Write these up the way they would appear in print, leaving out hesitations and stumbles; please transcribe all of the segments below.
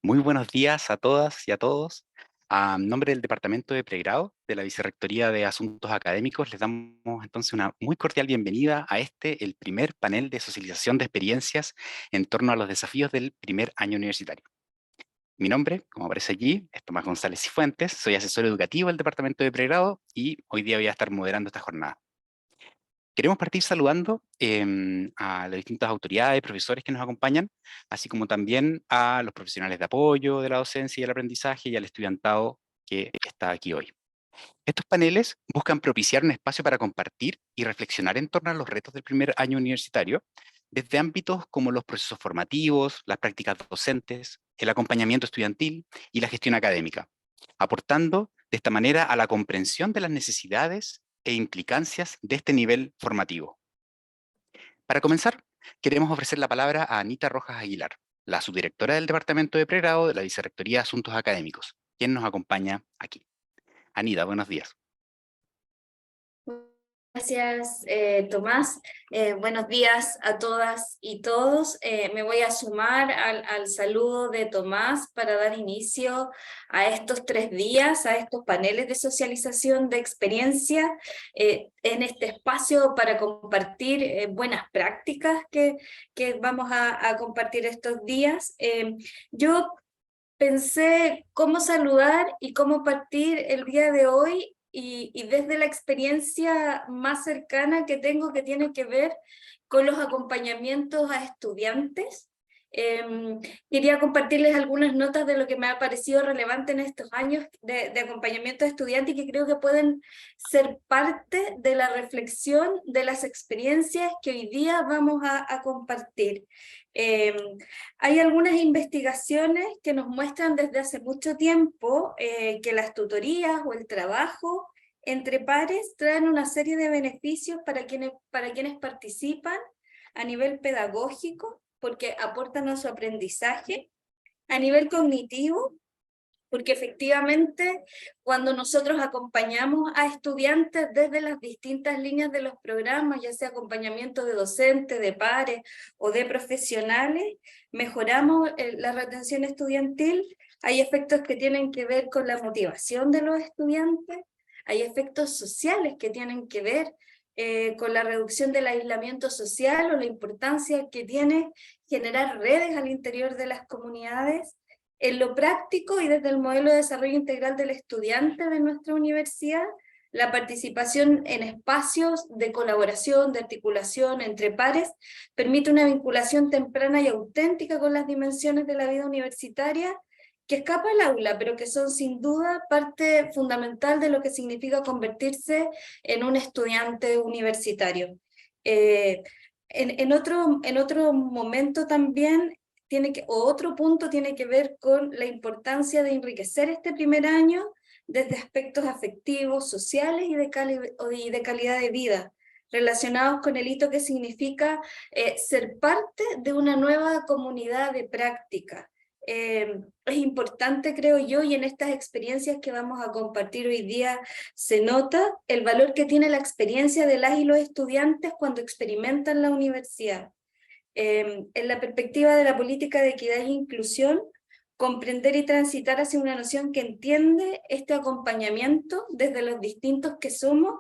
Muy buenos días a todas y a todos. A nombre del Departamento de Pregrado de la Vicerrectoría de Asuntos Académicos, les damos entonces una muy cordial bienvenida a el primer panel de socialización de experiencias en torno a los desafíos del primer año universitario. Mi nombre, como aparece allí, es Tomás González Cifuentes, soy asesor educativo del Departamento de Pregrado y hoy día voy a estar moderando esta jornada. Queremos partir saludando a las distintas autoridades, profesores que nos acompañan, así como también a los profesionales de apoyo de la docencia y el aprendizaje y al estudiantado que está aquí hoy. Estos paneles buscan propiciar un espacio para compartir y reflexionar en torno a los retos del primer año universitario, desde ámbitos como los procesos formativos, las prácticas docentes, el acompañamiento estudiantil y la gestión académica, aportando de esta manera a la comprensión de las necesidades e implicancias de este nivel formativo. Para comenzar, queremos ofrecer la palabra a Anita Rojas Aguilar, la subdirectora del Departamento de Pregrado de la Vicerrectoría de Asuntos Académicos, quien nos acompaña aquí. Anita, buenos días. Gracias, Tomás. Buenos días a todas y todos. Me voy a sumar al saludo de Tomás para dar inicio a estos 3 días, a estos paneles de socialización de experiencia, en este espacio para compartir buenas prácticas que vamos a compartir estos días. Yo pensé cómo saludar y cómo partir el día de hoy y desde la experiencia más cercana que tengo que tiene que ver con los acompañamientos a estudiantes. Quería compartirles algunas notas de lo que me ha parecido relevante en estos años de acompañamiento a estudiantes y que creo que pueden ser parte de la reflexión de las experiencias que hoy día vamos a compartir. Eh, Hay algunas investigaciones que nos muestran desde hace mucho tiempo que las tutorías o el trabajo entre pares traen una serie de beneficios para quienes participan a nivel pedagógico, porque aportan a su aprendizaje, a nivel cognitivo, porque efectivamente cuando nosotros acompañamos a estudiantes desde las distintas líneas de los programas, ya sea acompañamiento de docentes, de pares o de profesionales, mejoramos la retención estudiantil. Hay efectos que tienen que ver con la motivación de los estudiantes, hay efectos sociales que tienen que ver con la reducción del aislamiento social o la importancia que tiene generar redes al interior de las comunidades. En lo práctico y desde el modelo de desarrollo integral del estudiante de nuestra universidad, la participación en espacios de colaboración, de articulación entre pares, permite una vinculación temprana y auténtica con las dimensiones de la vida universitaria que escapa al aula, pero que son sin duda parte fundamental de lo que significa convertirse en un estudiante universitario. En otro momento también otro punto tiene que ver con la importancia de enriquecer este primer año desde aspectos afectivos, sociales y de calidad de vida, relacionados con el hito que significa ser parte de una nueva comunidad de práctica. Es importante, creo yo, y en estas experiencias que vamos a compartir hoy día se nota el valor que tiene la experiencia de las y los estudiantes cuando experimentan la universidad. En la perspectiva de la política de equidad e inclusión, comprender y transitar hacia una noción que entiende este acompañamiento desde los distintos que somos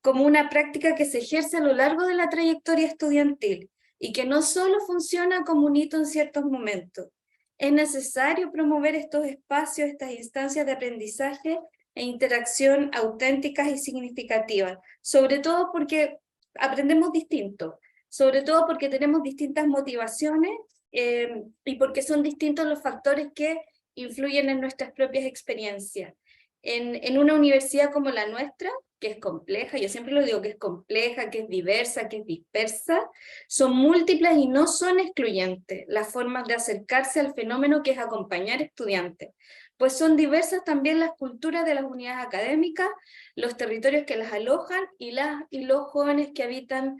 como una práctica que se ejerce a lo largo de la trayectoria estudiantil y que no solo funciona como un hito en ciertos momentos. Es necesario promover estos espacios, estas instancias de aprendizaje e interacción auténticas y significativas, sobre todo porque aprendemos distinto, sobre todo porque tenemos distintas motivaciones y porque son distintos los factores que influyen en nuestras propias experiencias. En una universidad como la nuestra, que es compleja, yo siempre lo digo que es compleja, que es diversa, que es dispersa, son múltiples y no son excluyentes las formas de acercarse al fenómeno que es acompañar estudiantes, pues son diversas también las culturas de las unidades académicas, los territorios que las alojan y los jóvenes que habitan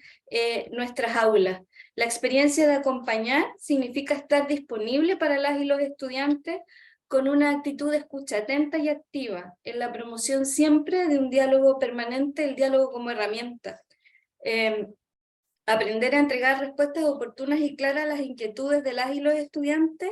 nuestras aulas. La experiencia de acompañar significa estar disponible para las y los estudiantes con una actitud de escucha atenta y activa, en la promoción siempre de un diálogo permanente, el diálogo como herramienta. Aprender a entregar respuestas oportunas y claras a las inquietudes de las y los estudiantes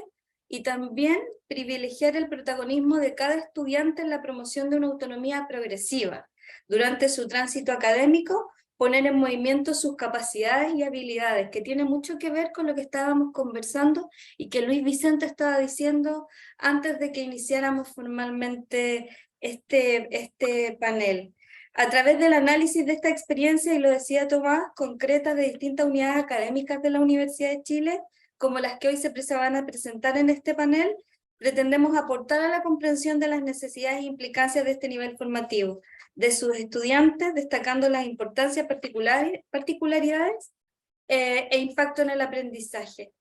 y también privilegiar el protagonismo de cada estudiante en la promoción de una autonomía progresiva. Durante su tránsito académico, poner en movimiento sus capacidades y habilidades, que tiene mucho que ver con lo que estábamos conversando y que Luis Vicente estaba diciendo antes de que iniciáramos formalmente este panel. A través del análisis de esta experiencia, y lo decía Tomás, concreta de distintas unidades académicas de la Universidad de Chile, como las que hoy se van a presentar en este panel, pretendemos aportar a la comprensión de las necesidades e implicancias de este nivel formativo, de sus estudiantes, destacando las importancias particularidades e impacto en el aprendizaje.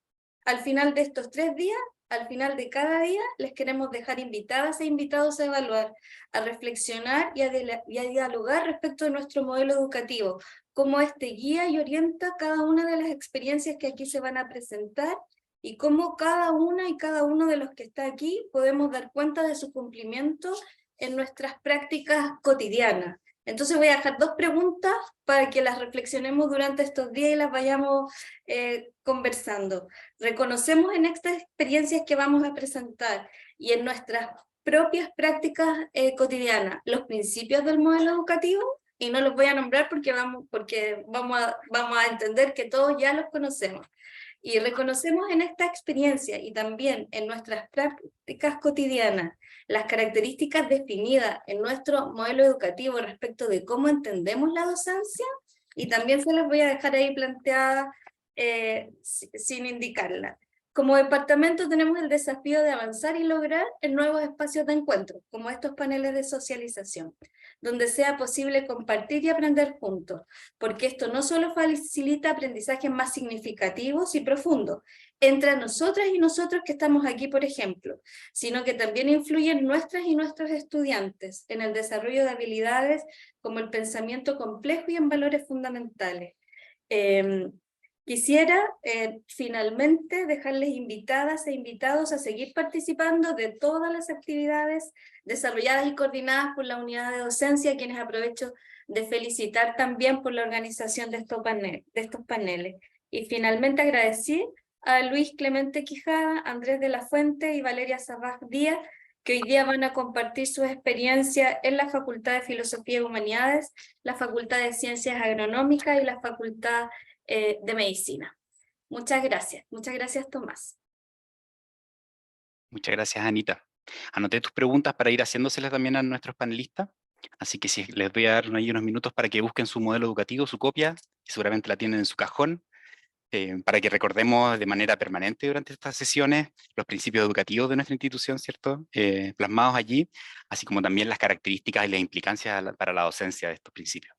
Al final de estos 3 días, al final de cada día, les queremos dejar invitadas e invitados a evaluar, a reflexionar y a dialogar respecto de nuestro modelo educativo, cómo este guía y orienta cada una de las experiencias que aquí se van a presentar y cómo cada una y cada uno de los que está aquí podemos dar cuenta de su cumplimiento en nuestras prácticas cotidianas. Entonces voy a dejar 2 preguntas para que las reflexionemos durante estos días y las vayamos conversando. Reconocemos en estas experiencias que vamos a presentar y en nuestras propias prácticas cotidianas los principios del modelo educativo, y no los voy a nombrar porque vamos a entender que todos ya los conocemos. Y reconocemos en esta experiencia y también en nuestras prácticas cotidianas las características definidas en nuestro modelo educativo respecto de cómo entendemos la docencia, y también se las voy a dejar ahí planteadas sin indicarla. Como departamento tenemos el desafío de avanzar y lograr en nuevos espacios de encuentro, como estos paneles de socialización, donde sea posible compartir y aprender juntos, porque esto no solo facilita aprendizajes más significativos y profundos entre nosotras y nosotros que estamos aquí, por ejemplo, sino que también influye en nuestras y nuestros estudiantes, en el desarrollo de habilidades como el pensamiento complejo y en valores fundamentales. Quisiera finalmente dejarles invitadas e invitados a seguir participando de todas las actividades desarrolladas y coordinadas por la unidad de docencia, a quienes aprovecho de felicitar también por la organización de estos paneles. Y finalmente agradecer a Luis Clemente Quijada, Andrés de la Fuente y Valeria Sabaj Díaz, que hoy día van a compartir su experiencia en la Facultad de Filosofía y Humanidades, la Facultad de Ciencias Agronómicas y la Facultad de Medicina. Muchas gracias Tomás. Muchas gracias, Anita. Anoté tus preguntas para ir haciéndoselas también a nuestros panelistas, así que sí, les voy a dar ahí unos minutos para que busquen su modelo educativo, su copia, que seguramente la tienen en su cajón, para que recordemos de manera permanente durante estas sesiones los principios educativos de nuestra institución, ¿cierto? Plasmados allí, así como también las características y las implicancias para la docencia de estos principios.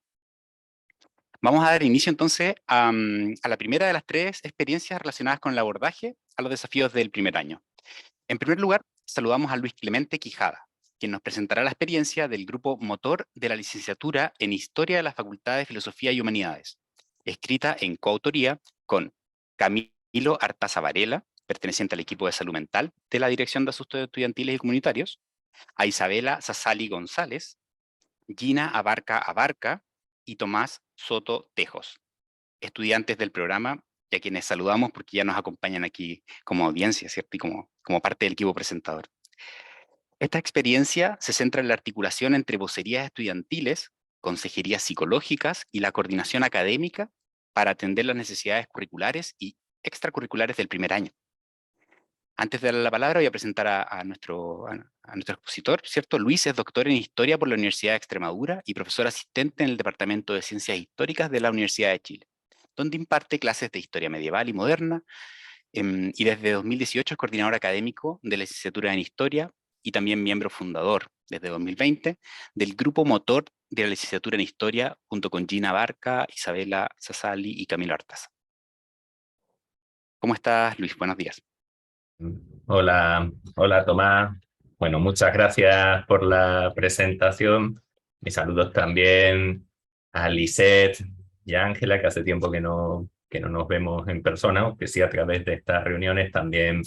Vamos a dar inicio entonces a la primera de las 3 experiencias relacionadas con el abordaje a los desafíos del primer año. En primer lugar, saludamos a Luis Clemente Quijada, quien nos presentará la experiencia del grupo motor de la licenciatura en Historia de la Facultad de Filosofía y Humanidades, escrita en coautoría con Camilo Artaza Varela, perteneciente al equipo de salud mental de la Dirección de Asuntos Estudiantiles y Comunitarios, a Isabela Sassali González, Gina Abarca y Tomás Soto Tejos, estudiantes del programa, y a quienes saludamos porque ya nos acompañan aquí como audiencia, ¿cierto? Y como parte del equipo presentador. Esta experiencia se centra en la articulación entre vocerías estudiantiles, consejerías psicológicas y la coordinación académica para atender las necesidades curriculares y extracurriculares del primer año. Antes de darle la palabra, voy a presentar a nuestro expositor, ¿cierto? Luis es doctor en Historia por la Universidad de Extremadura y profesor asistente en el Departamento de Ciencias Históricas de la Universidad de Chile, donde imparte clases de Historia Medieval y Moderna, y desde 2018 es coordinador académico de la licenciatura en Historia y también miembro fundador, desde 2020, del grupo motor de la licenciatura en Historia, junto con Gina Barca, Isabela Sassali y Camilo Artaza. ¿Cómo estás, Luis? Buenos días. Hola Tomás. Bueno, muchas gracias por la presentación. Mis saludos también a Lisette y a Ángela, que hace tiempo que no nos vemos en persona, aunque sí a través de estas reuniones. También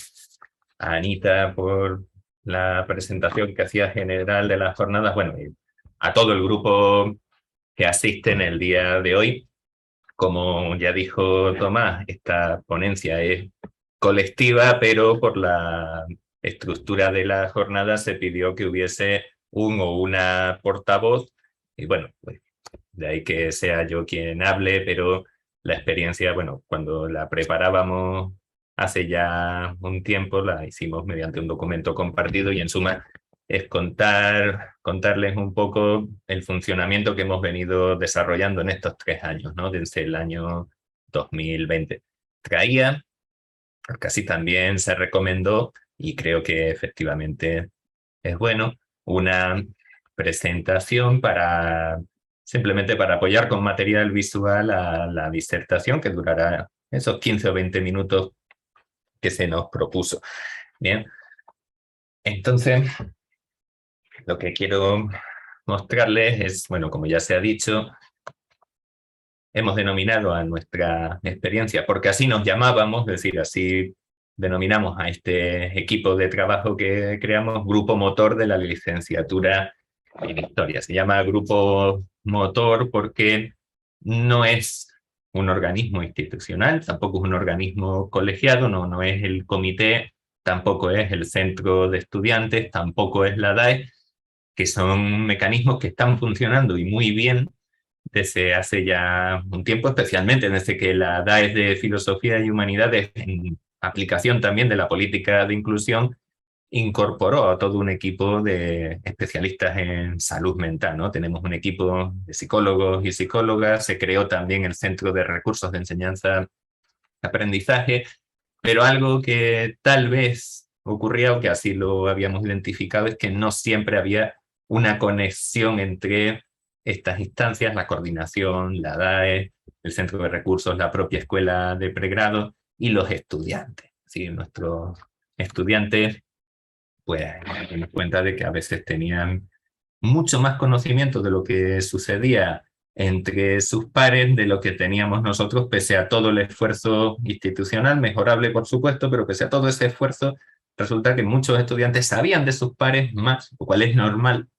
a Anita por la presentación que hacía general de las jornadas. Bueno, y a todo el grupo que asiste en el día de hoy. Como ya dijo Tomás, esta ponencia es colectiva, pero por la estructura de la jornada se pidió que hubiese un o una portavoz, y bueno, pues de ahí que sea yo quien hable, pero la experiencia, bueno, cuando la preparábamos hace ya un tiempo, la hicimos mediante un documento compartido y en suma es contarles un poco el funcionamiento que hemos venido desarrollando en estos 3 años, ¿no? Desde el año 2020. Traía, porque así también se recomendó, y creo que efectivamente es bueno, una presentación simplemente para apoyar con material visual a la disertación, que durará esos 15 o 20 minutos que se nos propuso. Bien, entonces lo que quiero mostrarles es, bueno, como ya se ha dicho, hemos denominado a nuestra experiencia, porque así nos llamábamos, es decir, así denominamos a este equipo de trabajo que creamos Grupo Motor de la licenciatura en Historia. Se llama Grupo Motor porque no es un organismo institucional, tampoco es un organismo colegiado, no es el comité, tampoco es el centro de estudiantes, tampoco es la DAE, que son mecanismos que están funcionando y muy bien desde hace ya un tiempo, especialmente desde que la DAE de Filosofía y Humanidades, en aplicación también de la política de inclusión, incorporó a todo un equipo de especialistas en salud mental, ¿no? Tenemos un equipo de psicólogos y psicólogas, se creó también el Centro de Recursos de Enseñanza y Aprendizaje, pero algo que tal vez ocurría, o que así lo habíamos identificado, es que no siempre había una conexión entre estas instancias, la coordinación, la DAE, el centro de recursos, la propia escuela de pregrado y los estudiantes. ¿Sí? Nuestros estudiantes, pues, nos dimos cuenta de que a veces tenían mucho más conocimiento de lo que sucedía entre sus pares de lo que teníamos nosotros, pese a todo el esfuerzo institucional, mejorable por supuesto, pero pese a todo ese esfuerzo, resulta que muchos estudiantes sabían de sus pares más, lo cual es normal,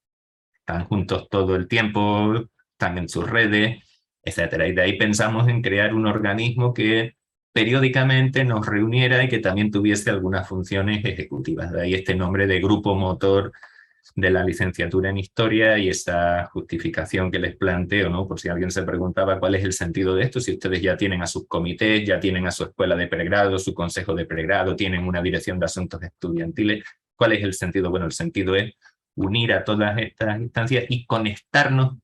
están juntos todo el tiempo, están en sus redes, etcétera. Y de ahí pensamos en crear un organismo que periódicamente nos reuniera y que también tuviese algunas funciones ejecutivas. De ahí este nombre de Grupo Motor de la licenciatura en Historia y esa justificación que les planteo, ¿no? Por si alguien se preguntaba cuál es el sentido de esto, si ustedes ya tienen a sus comités, ya tienen a su escuela de pregrado, su consejo de pregrado, tienen una dirección de asuntos estudiantiles, ¿cuál es el sentido? Bueno, el sentido es unir a todas estas instancias y conectarnos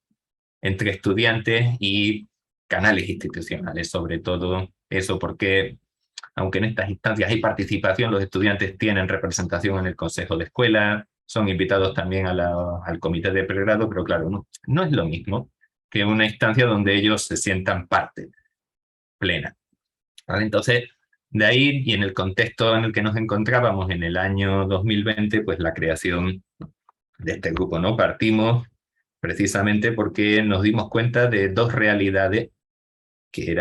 entre estudiantes y canales institucionales, sobre todo eso, porque aunque en estas instancias hay participación, los estudiantes tienen representación en el consejo de escuela, son invitados también al comité de pregrado, pero claro, no es lo mismo que una instancia donde ellos se sientan parte plena. ¿Vale? Entonces, de ahí, y en el contexto en el que nos encontrábamos en el año 2020, pues la creación de este grupo, ¿no? Partimos precisamente porque nos dimos cuenta de dos realidades que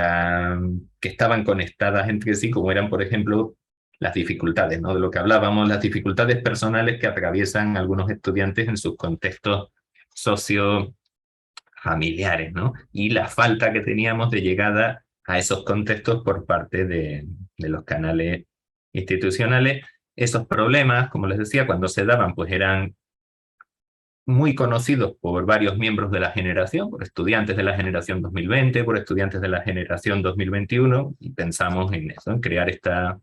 estaban conectadas entre sí, como eran, por ejemplo, las dificultades, ¿no? De lo que hablábamos, las dificultades personales que atraviesan algunos estudiantes en sus contextos sociofamiliares, ¿no? Y la falta que teníamos de llegada a esos contextos por parte de los canales institucionales. Esos problemas, como les decía, cuando se daban, pues eran muy conocidos por varios miembros de la generación, por estudiantes de la generación 2020, por estudiantes de la generación 2021, y pensamos en eso, en crear esta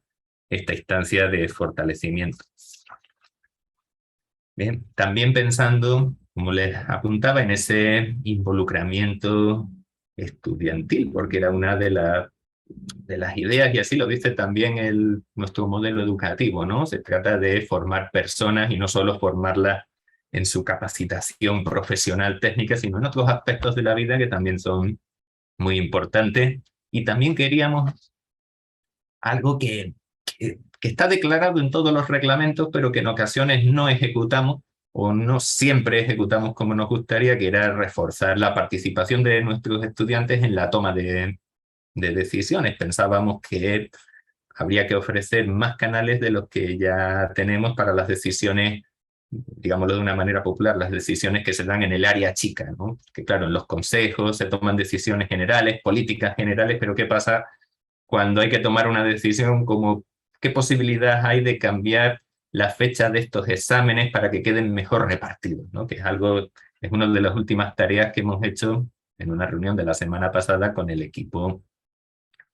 instancia de fortalecimiento. Bien, también pensando, como les apuntaba, en ese involucramiento estudiantil, porque era una de las ideas, y así lo dice también nuestro modelo educativo, ¿no? Se trata de formar personas y no solo formarlas en su capacitación profesional técnica, sino en otros aspectos de la vida que también son muy importantes. Y también queríamos algo que está declarado en todos los reglamentos, pero que en ocasiones no ejecutamos o no siempre ejecutamos como nos gustaría, que era reforzar la participación de nuestros estudiantes en la toma de decisiones. Pensábamos que habría que ofrecer más canales de los que ya tenemos para las decisiones, digámoslo de una manera popular, las decisiones que se dan en el área chica, ¿no? Que claro, en los consejos se toman decisiones generales, políticas generales, pero ¿qué pasa cuando hay que tomar una decisión como qué posibilidades hay de cambiar la fecha de estos exámenes para que queden mejor repartidos, ¿no? Que es una de las últimas tareas que hemos hecho en una reunión de la semana pasada con el equipo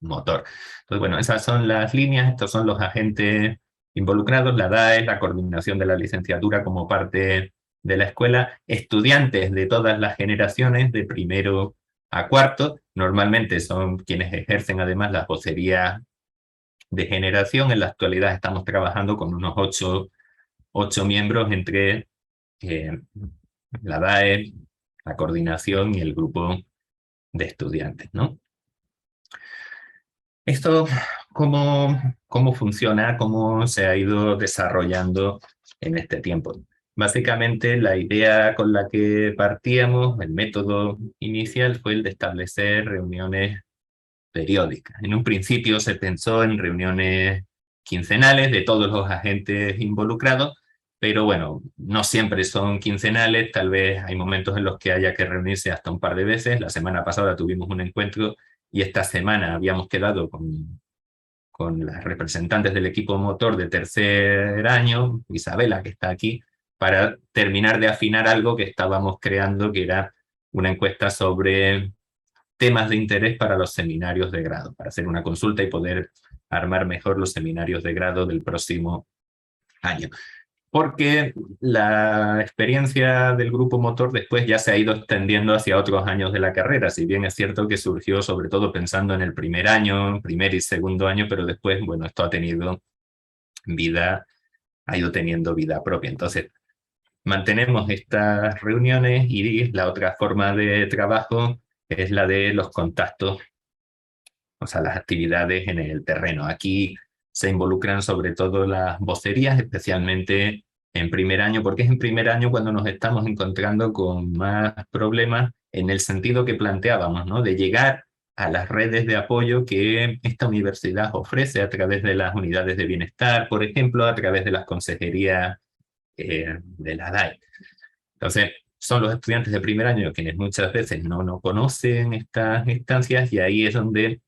motor. Entonces, bueno, esas son las líneas, estos son los agentes involucrados, la DAE, la coordinación de la licenciatura como parte de la escuela, estudiantes de todas las generaciones, de primero a cuarto, normalmente son quienes ejercen además las vocerías de generación. En la actualidad estamos trabajando con unos 8 miembros entre la DAE, la coordinación y el grupo de estudiantes, ¿no? Esto, ¿cómo funciona? ¿Cómo se ha ido desarrollando en este tiempo? Básicamente, la idea con la que partíamos, el método inicial, fue el de establecer reuniones periódicas. En un principio se pensó en reuniones quincenales de todos los agentes involucrados, pero bueno, no siempre son quincenales, tal vez hay momentos en los que haya que reunirse hasta un par de veces. La semana pasada tuvimos un encuentro y esta semana habíamos quedado con las representantes del equipo motor de tercer año, Isabela, que está aquí, para terminar de afinar algo que estábamos creando, que era una encuesta sobre temas de interés para los seminarios de grado, para hacer una consulta y poder armar mejor los seminarios de grado del próximo año. Porque la experiencia del grupo motor después ya se ha ido extendiendo hacia otros años de la carrera, si bien es cierto que surgió sobre todo pensando en el primer año, primer y segundo año, pero después, bueno, esto ha ido teniendo vida propia. Entonces, mantenemos estas reuniones y la otra forma de trabajo es la de los contactos, o sea, las actividades en el terreno. Aquí se involucran sobre todo las vocerías, especialmente en primer año, porque es en primer año cuando nos estamos encontrando con más problemas en el sentido que planteábamos, ¿no? De llegar a las redes de apoyo que esta universidad ofrece a través de las unidades de bienestar, por ejemplo, a través de las consejerías de la DAE. Entonces, son los estudiantes de primer año quienes muchas veces no conocen estas instancias, y ahí es donde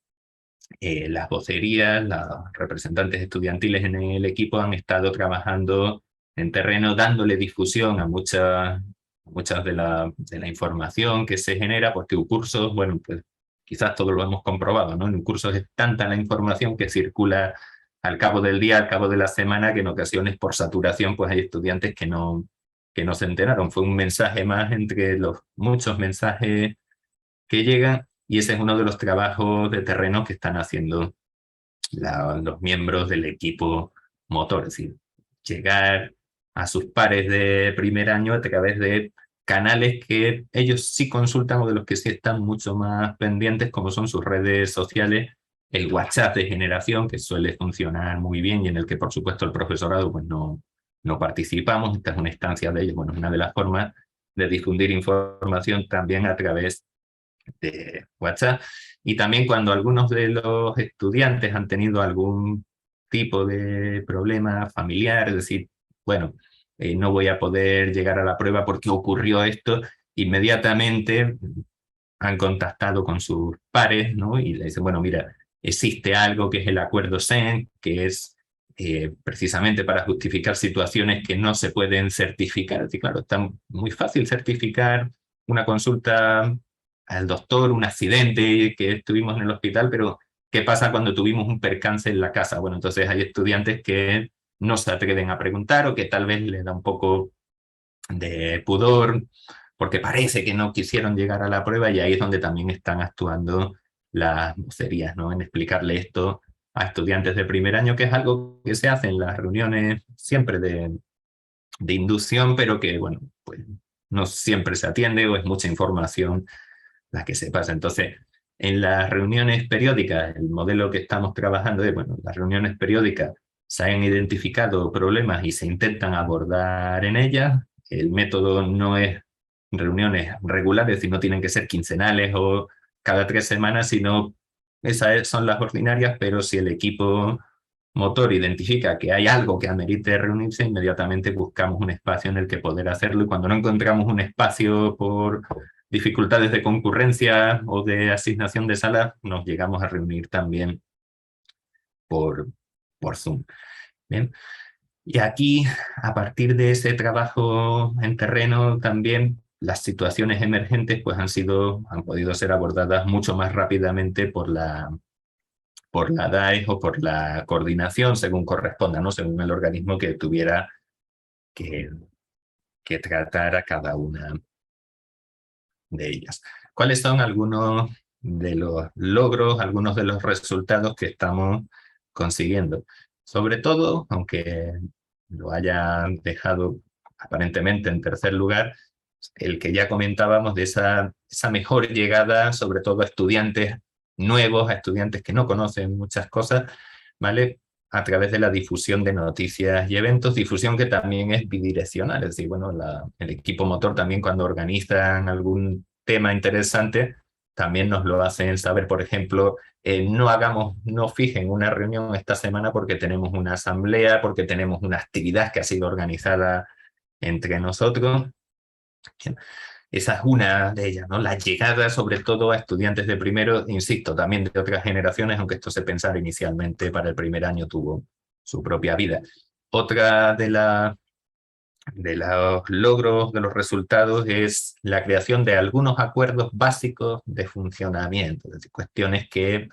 las vocerías, los representantes estudiantiles en el equipo han estado trabajando en terreno, dándole difusión a muchas de la información que se genera, porque un curso, bueno, pues quizás todos lo hemos comprobado, ¿no? En un curso es tanta la información que circula al cabo del día, al cabo de la semana, que en ocasiones por saturación pues hay estudiantes que no se enteraron. Fue un mensaje más entre los muchos mensajes que llegan, y ese es uno de los trabajos de terreno que están haciendo los miembros del equipo motor, es decir, llegar a sus pares de primer año a través de canales que ellos sí consultan o de los que sí están mucho más pendientes, como son sus redes sociales, el WhatsApp de generación, que suele funcionar muy bien y en el que por supuesto el profesorado pues no participamos. Esta es una instancia de ellos, bueno, es una de las formas de difundir información también a través de WhatsApp. Y también cuando algunos de los estudiantes han tenido algún tipo de problema familiar, es decir, bueno, no voy a poder llegar a la prueba porque ocurrió esto, inmediatamente han contactado con sus pares, ¿no? Y le dicen, bueno, mira, existe algo que es el acuerdo SEN, que es precisamente para justificar situaciones que no se pueden certificar. Es decir, claro, está muy fácil certificar una consulta al doctor, un accidente que estuvimos en el hospital, pero ¿qué pasa cuando tuvimos un percance en la casa? Bueno, entonces hay estudiantes que no se atreven a preguntar, o que tal vez les da un poco de pudor porque parece que no quisieron llegar a la prueba, y ahí es donde también están actuando las vocerías, ¿no? En explicarle esto a estudiantes de primer año, que es algo que se hace en las reuniones siempre de inducción, pero que, bueno, pues no siempre se atiende o es mucha información la que se pasa. Entonces, en las reuniones periódicas, el modelo que estamos trabajando es, bueno, las reuniones periódicas se han identificado problemas y se intentan abordar en ellas. El método no es reuniones regulares, sino tienen que ser quincenales o cada 3 semanas, sino esas son las ordinarias, pero si el equipo motor identifica que hay algo que amerite reunirse, inmediatamente buscamos un espacio en el que poder hacerlo, y cuando no encontramos un espacio por dificultades de concurrencia o de asignación de salas, nos llegamos a reunir también por por Zoom. Bien. Y aquí, a partir de ese trabajo en terreno, también las situaciones emergentes pues han podido ser abordadas mucho más rápidamente por la DAES o por la coordinación, según corresponda, ¿no? Según el organismo que tuviera que tratar a cada una de ellas. ¿Cuáles son algunos de los logros, algunos de los resultados que estamos consiguiendo? Sobre todo, aunque lo haya dejado aparentemente en tercer lugar, el que ya comentábamos de esa mejor llegada, sobre todo a estudiantes nuevos, a estudiantes que no conocen muchas cosas, ¿vale? A través de la difusión de noticias y eventos, difusión que también es bidireccional, es decir, bueno, el equipo motor también cuando organizan algún tema interesante, también nos lo hacen saber. Por ejemplo, no fijen una reunión esta semana porque tenemos una asamblea, porque tenemos una actividad que ha sido organizada entre nosotros. Esa es una de ellas, ¿no? La llegada sobre todo a estudiantes de primero, insisto, también de otras generaciones, aunque esto se pensara inicialmente para el primer año tuvo su propia vida. Otra de los logros, de los resultados, es la creación de algunos acuerdos básicos de funcionamiento, es decir, cuestiones que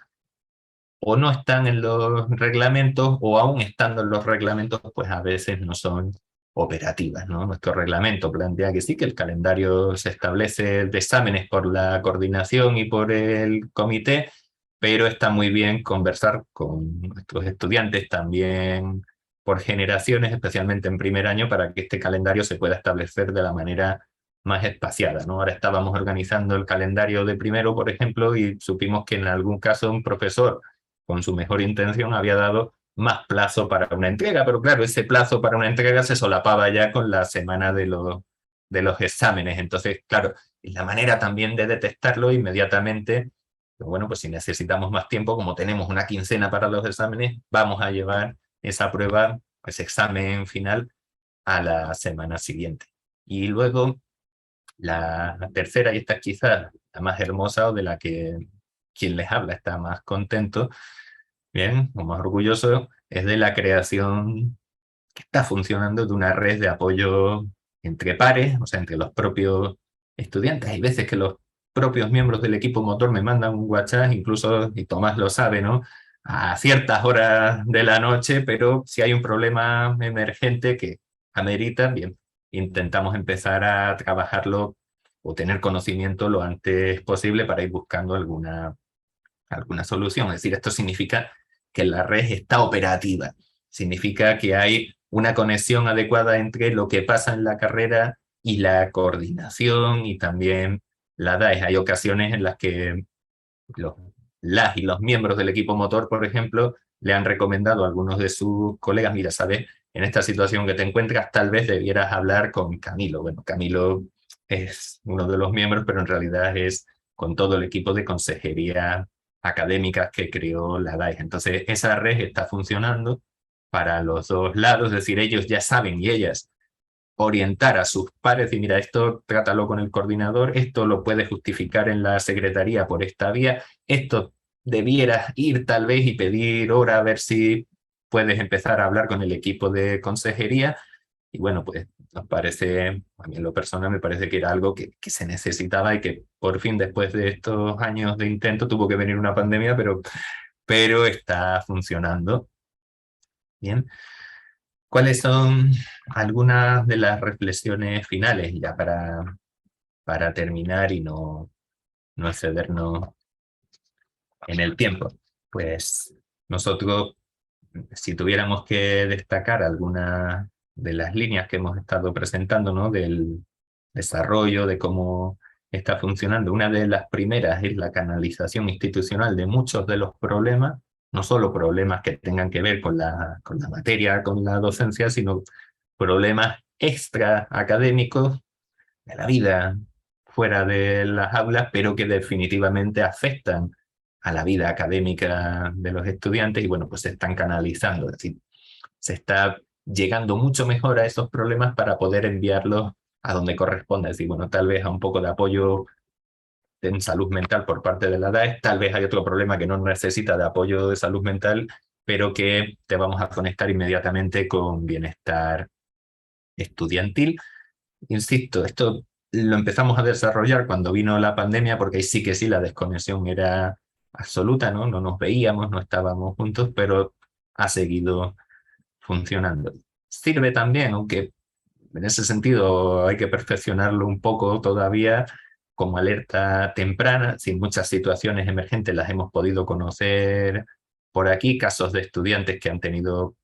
o no están en los reglamentos o aún estando en los reglamentos, pues a veces no son operativas, ¿no? Nuestro reglamento plantea que sí, que el calendario se establece de exámenes por la coordinación y por el comité, pero está muy bien conversar con nuestros estudiantes también por generaciones, especialmente en primer año, para que este calendario se pueda establecer de la manera más espaciada, ¿no? Ahora estábamos organizando el calendario de primero, por ejemplo, y supimos que en algún caso un profesor con su mejor intención había dado más plazo para una entrega, pero claro, ese plazo para una entrega se solapaba ya con la semana de los exámenes. Entonces, claro, la manera también de detectarlo inmediatamente, bueno, pues si necesitamos más tiempo, como tenemos una quincena para los exámenes, vamos a llevar esa prueba, ese examen final, a la semana siguiente. Y luego, la tercera, y esta es quizás la más hermosa o de la que quien les habla está más contento, bien, o más orgulloso, es de la creación que está funcionando de una red de apoyo entre pares, o sea, entre los propios estudiantes. Hay veces que los propios miembros del equipo motor me mandan un WhatsApp, incluso, y Tomás lo sabe, ¿no? A ciertas horas de la noche, pero si hay un problema emergente que amerita, bien, intentamos empezar a trabajarlo o tener conocimiento lo antes posible para ir buscando alguna solución. Es decir, esto significa que la red está operativa, significa que hay una conexión adecuada entre lo que pasa en la carrera y la coordinación y también la DAES. Hay ocasiones en las que las y los miembros del equipo motor, por ejemplo, le han recomendado a algunos de sus colegas, mira, sabes, en esta situación que te encuentras, tal vez debieras hablar con Camilo. Bueno, Camilo es uno de los miembros, pero en realidad es con todo el equipo de consejería académicas que creó la DAES. Entonces, esa red está funcionando para los dos lados, es decir, ellos ya saben y ellas orientar a sus pares y mira, esto trátalo con el coordinador, esto lo puedes justificar en la secretaría por esta vía, esto debieras ir tal vez y pedir hora a ver si puedes empezar a hablar con el equipo de consejería. Y bueno, pues nos parece, a mí en lo personal me parece que era algo que se necesitaba y que por fin después de estos años de intento tuvo que venir una pandemia, pero está funcionando. Bien. ¿Cuáles son algunas de las reflexiones finales ya para terminar y no excedernos en el tiempo? Pues nosotros, si tuviéramos que destacar algunas de las líneas que hemos estado presentando, ¿no? Del desarrollo, de cómo está funcionando, una de las primeras es la canalización institucional de muchos de los problemas, no solo problemas que tengan que ver con la materia, con la docencia, sino problemas extra académicos de la vida fuera de las aulas, pero que definitivamente afectan a la vida académica de los estudiantes y bueno, pues se están canalizando, es decir, se está llegando mucho mejor a esos problemas para poder enviarlos a donde corresponda, es decir, bueno, tal vez a un poco de apoyo en salud mental por parte de la DAES, tal vez hay otro problema que no necesita de apoyo de salud mental pero que te vamos a conectar inmediatamente con bienestar estudiantil. Insisto, esto lo empezamos a desarrollar cuando vino la pandemia, porque ahí sí que sí, la desconexión era absoluta, ¿no? No nos veíamos, no estábamos juntos, pero ha seguido funcionando. Sirve también, aunque en ese sentido hay que perfeccionarlo un poco todavía, como alerta temprana. Si muchas situaciones emergentes las hemos podido conocer por aquí, casos de estudiantes que han tenido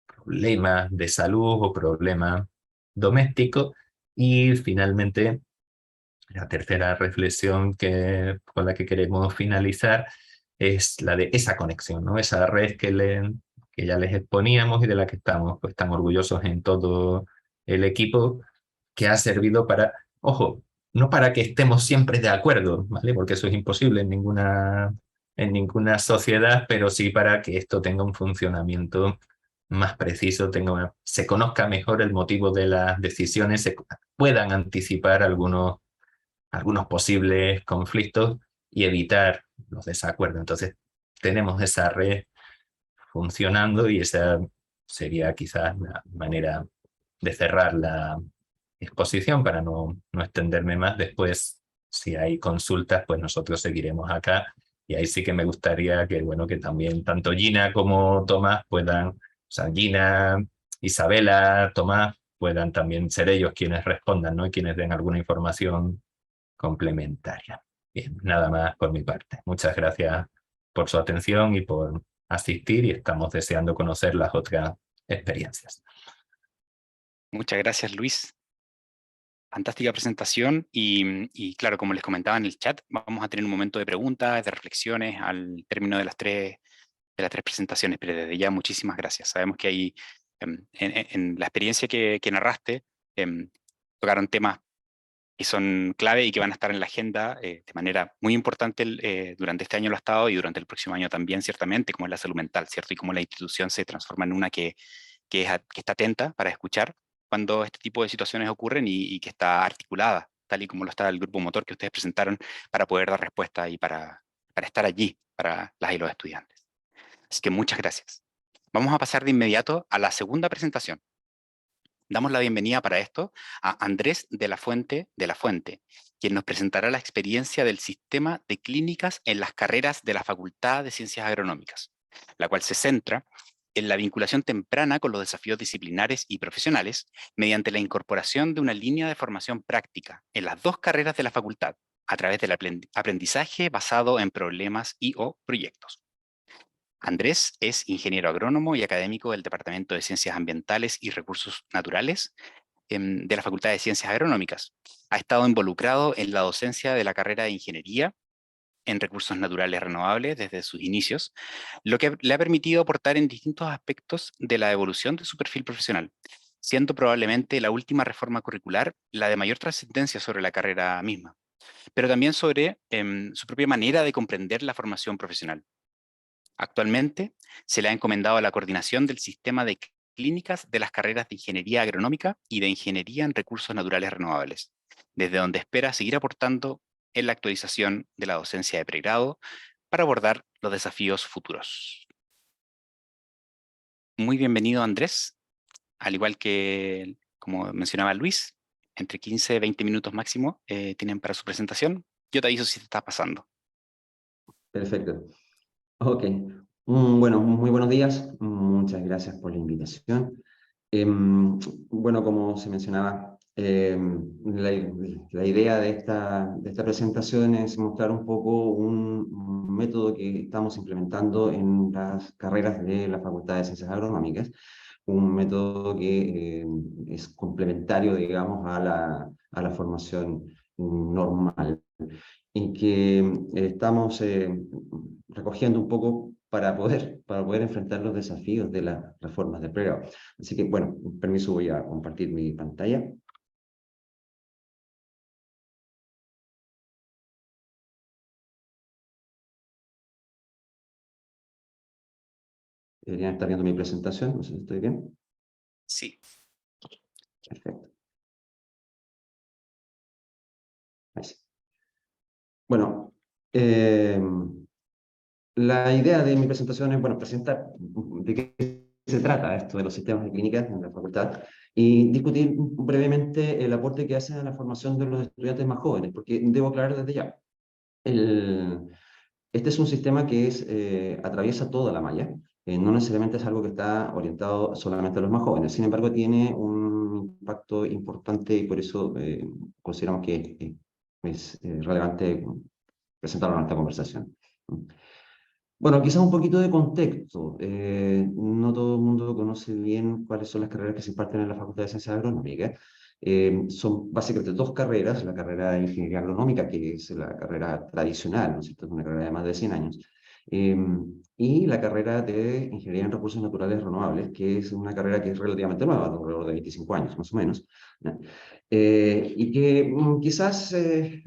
problemas de salud o problemas domésticos. Y finalmente, la tercera reflexión con la que queremos finalizar es la de esa conexión, ¿no? Esa red que ya les exponíamos y de la que estamos pues, tan orgullosos en todo el equipo, que ha servido para, ojo, no para que estemos siempre de acuerdo, ¿vale? Porque eso es imposible en ninguna sociedad, pero sí para que esto tenga un funcionamiento más preciso, se conozca mejor el motivo de las decisiones, se puedan anticipar algunos posibles conflictos y evitar los desacuerdos. Entonces, tenemos esa red funcionando y esa sería quizás la manera de cerrar la exposición para no extenderme más. Después, si hay consultas, pues nosotros seguiremos acá y ahí sí que me gustaría que, bueno, que también tanto Gina como Tomás puedan, o sea, Gina, Isabela, Tomás, puedan también ser ellos quienes respondan, ¿no? Y quienes den alguna información complementaria. Bien, nada más por mi parte. Muchas gracias por su atención y por asistir y estamos deseando conocer las otras experiencias. Muchas gracias, Luis. Fantástica presentación y claro, como les comentaba en el chat, vamos a tener un momento de preguntas, de reflexiones al término de las tres presentaciones, pero desde ya muchísimas gracias. Sabemos que hay, en la experiencia que narraste, tocaron temas que son clave y que van a estar en la agenda de manera muy importante durante este año lo ha estado y durante el próximo año también, ciertamente, como es la salud mental, ¿cierto? Y cómo la institución se transforma en una que está atenta para escuchar cuando este tipo de situaciones ocurren y que está articulada, tal y como lo está el grupo motor que ustedes presentaron, para poder dar respuesta y para estar allí para las y los estudiantes. Así que muchas gracias. Vamos a pasar de inmediato a la segunda presentación. Damos la bienvenida para esto a Andrés de la Fuente, quien nos presentará la experiencia del sistema de clínicas en las carreras de la Facultad de Ciencias Agronómicas, la cual se centra en la vinculación temprana con los desafíos disciplinares y profesionales mediante la incorporación de una línea de formación práctica en las dos carreras de la facultad a través del aprendizaje basado en problemas y o proyectos. Andrés es ingeniero agrónomo y académico del Departamento de Ciencias Ambientales y Recursos Naturales de la Facultad de Ciencias Agronómicas. Ha estado involucrado en la docencia de la carrera de Ingeniería en Recursos Naturales Renovables desde sus inicios, lo que le ha permitido aportar en distintos aspectos de la evolución de su perfil profesional, siendo probablemente la última reforma curricular la de mayor trascendencia sobre la carrera misma, pero también sobre su propia manera de comprender la formación profesional. Actualmente se le ha encomendado la coordinación del sistema de clínicas de las carreras de Ingeniería Agronómica y de Ingeniería en Recursos Naturales Renovables, desde donde espera seguir aportando en la actualización de la docencia de pregrado para abordar los desafíos futuros. Muy bienvenido, Andrés, al igual que, como mencionaba Luis, entre 15 y 20 minutos máximo tienen para su presentación. Yo te aviso si te está pasando. Perfecto. Ok. Bueno, muy buenos días. Muchas gracias por la invitación. Bueno, como se mencionaba, la idea de esta presentación es mostrar un poco un método que estamos implementando en las carreras de la Facultad de Ciencias Agronómicas, un método que es complementario, digamos, a la formación normal, en que estamos recogiendo un poco para poder enfrentar los desafíos de las reformas del pregrado. Así que, bueno, con permiso voy a compartir mi pantalla. Deberían estar viendo mi presentación, no sé si estoy bien. Sí. Perfecto. Ahí sí. Bueno, La idea de mi presentación es, bueno, presentar de qué se trata esto de los sistemas de clínicas en la facultad y discutir brevemente el aporte que hacen a la formación de los estudiantes más jóvenes, porque debo aclarar desde ya, este es un sistema que atraviesa toda la malla, no necesariamente es algo que está orientado solamente a los más jóvenes, sin embargo tiene un impacto importante y por eso consideramos que es relevante presentarlo en esta conversación. Bueno, quizás un poquito de contexto. No todo el mundo conoce bien cuáles son las carreras que se imparten en la Facultad de Ciencias Agronómicas. Son básicamente dos carreras, la carrera de Ingeniería Agronómica, que es la carrera tradicional, ¿no es cierto? Es una carrera de más de 100 años, eh, y la carrera de Ingeniería en Recursos Naturales Renovables, que es una carrera que es relativamente nueva, de alrededor de 25 años más o menos, ¿no? Y que quizás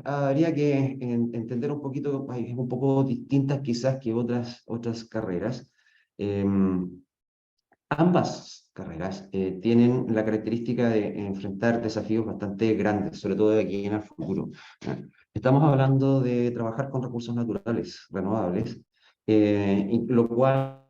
habría que entender un poquito, es un poco distintas quizás que otras carreras. Ambas carreras tienen la característica de enfrentar desafíos bastante grandes, sobre todo de aquí en el futuro. Estamos hablando de trabajar con recursos naturales renovables, y lo cual,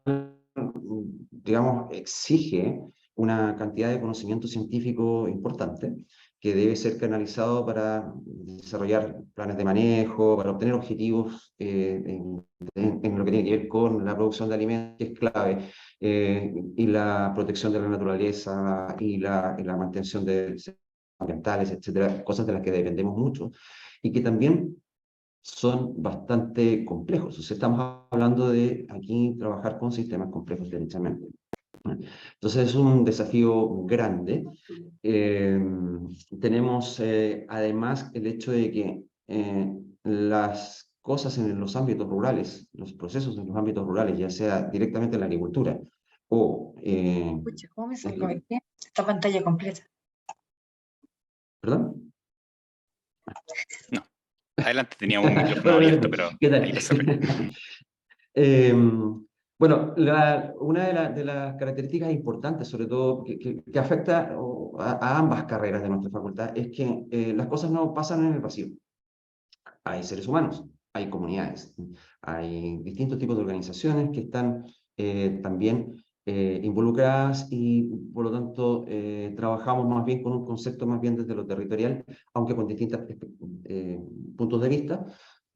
digamos, exige una cantidad de conocimiento científico importante que debe ser canalizado para desarrollar planes de manejo, para obtener objetivos en lo que tiene que ver con la producción de alimentos, que es clave, y la protección de la naturaleza y la mantención de ambientales, etcétera, cosas de las que dependemos mucho y que también son bastante complejos. O sea, estamos hablando de aquí trabajar con sistemas complejos derechamente. Entonces es un desafío grande. Tenemos además el hecho de que las cosas en los ámbitos rurales, los procesos en los ámbitos rurales, ya sea directamente en la agricultura o... Escucha, ¿cómo me salgo aquí? Esta pantalla completa. ¿Perdón? No. Adelante, teníamos un micrófono Bueno, abierto, pero ¿qué tal? ahí lo cerré. Bueno, una de las características importantes, sobre todo que afecta a ambas carreras de nuestra facultad, es que las cosas no pasan en el vacío. Hay seres humanos, hay comunidades, hay distintos tipos de organizaciones que están también involucradas y por lo tanto trabajamos más bien con un concepto más bien desde lo territorial, aunque con distintos puntos de vista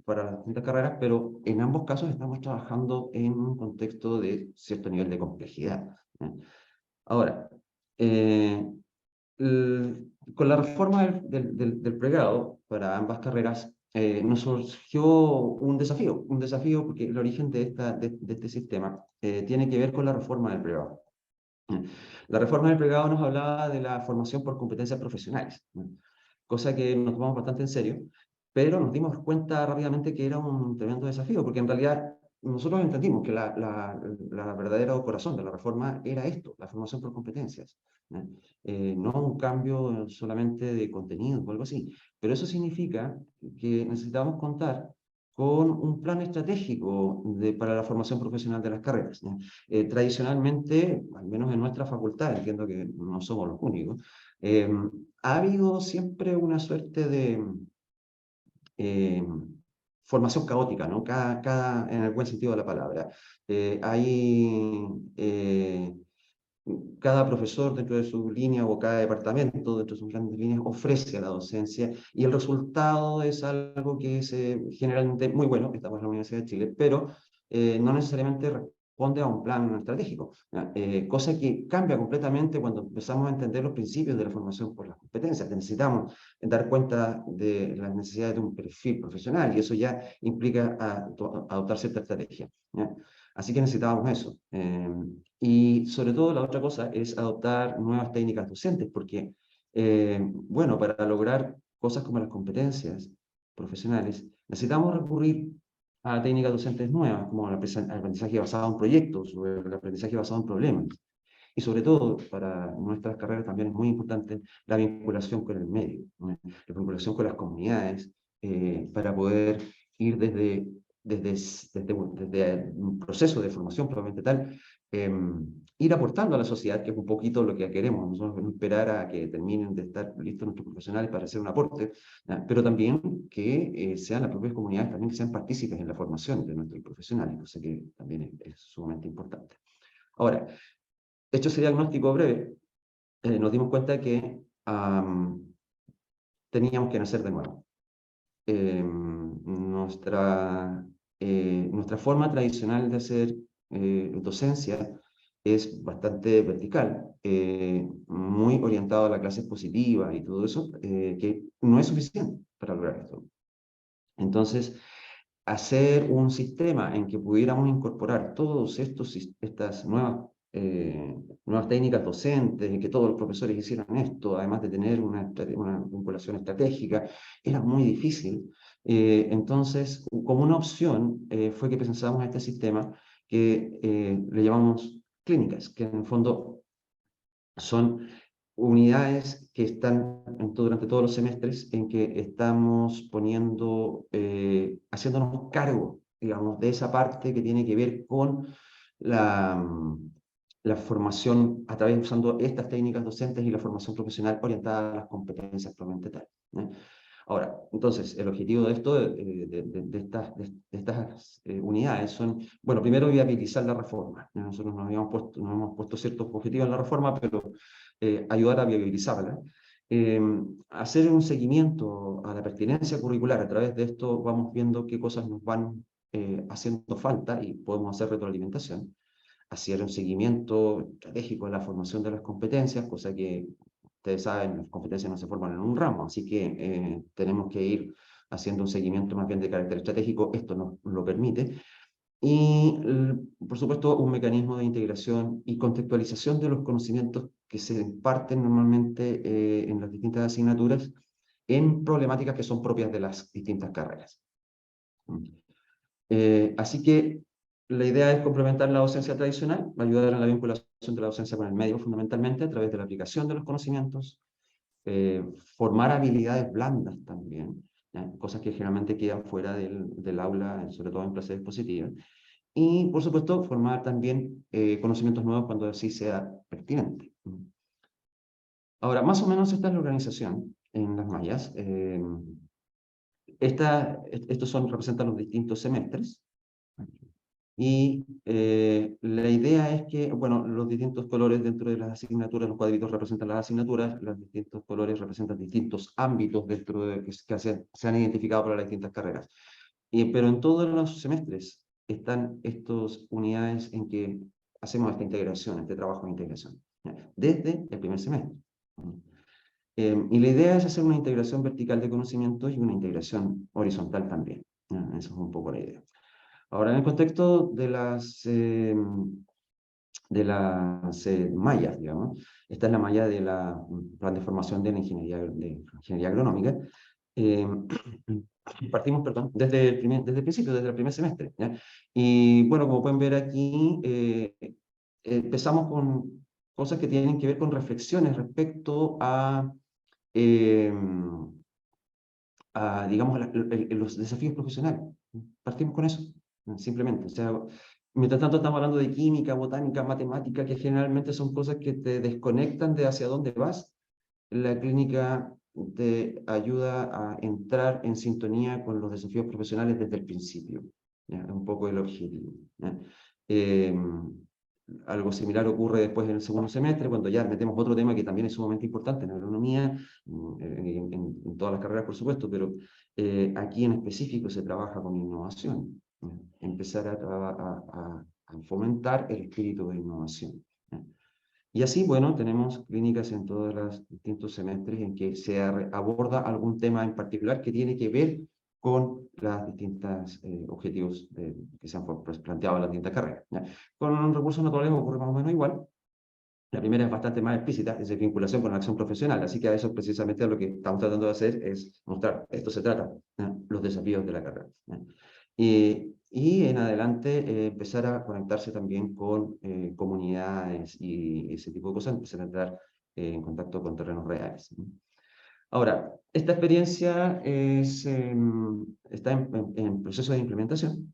para las distintas carreras, pero en ambos casos estamos trabajando en un contexto de cierto nivel de complejidad. Ahora, con la reforma del pregrado para ambas carreras, nos surgió un desafío porque el origen de este sistema tiene que ver con la reforma del pregrado. La reforma del pregrado nos hablaba de la formación por competencias profesionales, cosa que nos tomamos bastante en serio, pero nos dimos cuenta rápidamente que era un tremendo desafío, porque en realidad nosotros entendimos que la verdadera corazón de la reforma era esto, la formación por competencias, no un cambio solamente de contenido o algo así, pero eso significa que necesitamos contar con un plan estratégico para la formación profesional de las carreras. Tradicionalmente, al menos en nuestra facultad, entiendo que no somos los únicos, ha habido siempre una suerte de eh, formación caótica, ¿no? En el buen sentido de la palabra. Cada profesor dentro de su línea o cada departamento dentro de sus grandes líneas ofrece a la docencia y el resultado es algo que es generalmente muy bueno, estamos en la Universidad de Chile, pero no necesariamente responde a un plan estratégico, cosa que cambia completamente cuando empezamos a entender los principios de la formación por las competencias. Necesitamos dar cuenta de las necesidades de un perfil profesional y eso ya implica adoptar cierta estrategia, ¿ya? Así que necesitábamos eso. Y sobre todo la otra cosa es adoptar nuevas técnicas docentes, porque, bueno, para lograr cosas como las competencias profesionales, necesitamos recurrir a técnicas docentes nuevas, como el aprendizaje basado en proyectos o el aprendizaje basado en problemas. Y sobre todo, para nuestras carreras también es muy importante la vinculación con el medio, ¿no? La vinculación con las comunidades, para poder ir desde un proceso de formación probablemente tal, ir aportando a la sociedad, que es un poquito lo que queremos. Nosotros no esperar a que terminen de estar listos nuestros profesionales para hacer un aporte, pero también que sean las propias comunidades también que sean partícipes en la formación de nuestros profesionales, cosa que también es sumamente importante. Ahora, hecho ese diagnóstico breve, nos dimos cuenta que teníamos que nacer de nuevo. Nuestra forma tradicional de hacer docencia es bastante vertical, muy orientado a la clase expositiva y todo eso, que no es suficiente para lograr esto. Entonces, hacer un sistema en que pudiéramos incorporar todas estas nuevas técnicas docentes, y que todos los profesores hicieran esto, además de tener una vinculación estratégica, era muy difícil. Entonces, como una opción, fue que pensamos este sistema que le llamamos clínicas, que en el fondo son unidades que están durante todos los semestres en que estamos haciéndonos cargo, digamos, de esa parte que tiene que ver con la formación a través usando estas técnicas docentes y la formación profesional orientada a las competencias propiamente tal. Ahora, entonces, el objetivo de esto, de estas unidades son, bueno, primero viabilizar la reforma. Nosotros nos hemos puesto ciertos objetivos en la reforma, pero ayudar a viabilizarla. Hacer un seguimiento a la pertinencia curricular. A través de esto vamos viendo qué cosas nos van haciendo falta y podemos hacer retroalimentación. Hacer un seguimiento estratégico de la formación de las competencias, cosa que ustedes saben, las competencias no se forman en un ramo, así que tenemos que ir haciendo un seguimiento más bien de carácter estratégico, esto nos lo permite. Y, por supuesto, un mecanismo de integración y contextualización de los conocimientos que se imparten normalmente en las distintas asignaturas en problemáticas que son propias de las distintas carreras. Así que la idea es complementar la docencia tradicional, ayudar en la vinculación de la docencia con el medio fundamentalmente a través de la aplicación de los conocimientos, formar habilidades blandas también, cosas que generalmente quedan fuera del aula, sobre todo en clases expositivas, y por supuesto formar también conocimientos nuevos cuando así sea pertinente. Ahora, más o menos esta es la organización en las mallas. Estos representan los distintos semestres. Y la idea es que, bueno, los distintos colores dentro de las asignaturas, los cuadritos representan las asignaturas, los distintos colores representan distintos ámbitos dentro de que se han identificado para las distintas carreras. Pero en todos los semestres están estas unidades en que hacemos esta integración, este trabajo de integración, desde el primer semestre. Y la idea es hacer una integración vertical de conocimientos y una integración horizontal también. Esa es un poco la idea. Ahora, en el contexto de las mallas, digamos, esta es la malla de la plan de formación de la ingeniería agronómica. Partimos, perdón, desde el principio, desde el primer semestre, ¿ya? Y bueno, como pueden ver aquí, empezamos con cosas que tienen que ver con reflexiones respecto a digamos, los desafíos profesionales. Partimos con eso, simplemente. O sea, mientras tanto estamos hablando de química, botánica, matemática, que generalmente son cosas que te desconectan de hacia dónde vas. La clínica te ayuda a entrar en sintonía con los desafíos profesionales desde el principio. ¿Ya? Un poco el objetivo. Algo similar ocurre después en el segundo semestre, cuando ya metemos otro tema que también es sumamente importante en la agronomía, en todas las carreras, por supuesto, pero aquí en específico se trabaja con innovación. Empezar a fomentar el espíritu de innovación. Y así, bueno, tenemos clínicas en todos los distintos semestres en que se aborda algún tema en particular que tiene que ver con los distintos objetivos que se han planteado en las distintas carreras. ¿Ya? Con recursos naturales ocurre más o menos igual. La primera es bastante más explícita, es de vinculación con la acción profesional, así que a eso precisamente lo que estamos tratando de hacer es mostrar, esto se trata, los desafíos de la carrera. Y en adelante empezar a conectarse también con comunidades y ese tipo de cosas, empezar a entrar en contacto con terrenos reales. Ahora, esta experiencia está en proceso de implementación,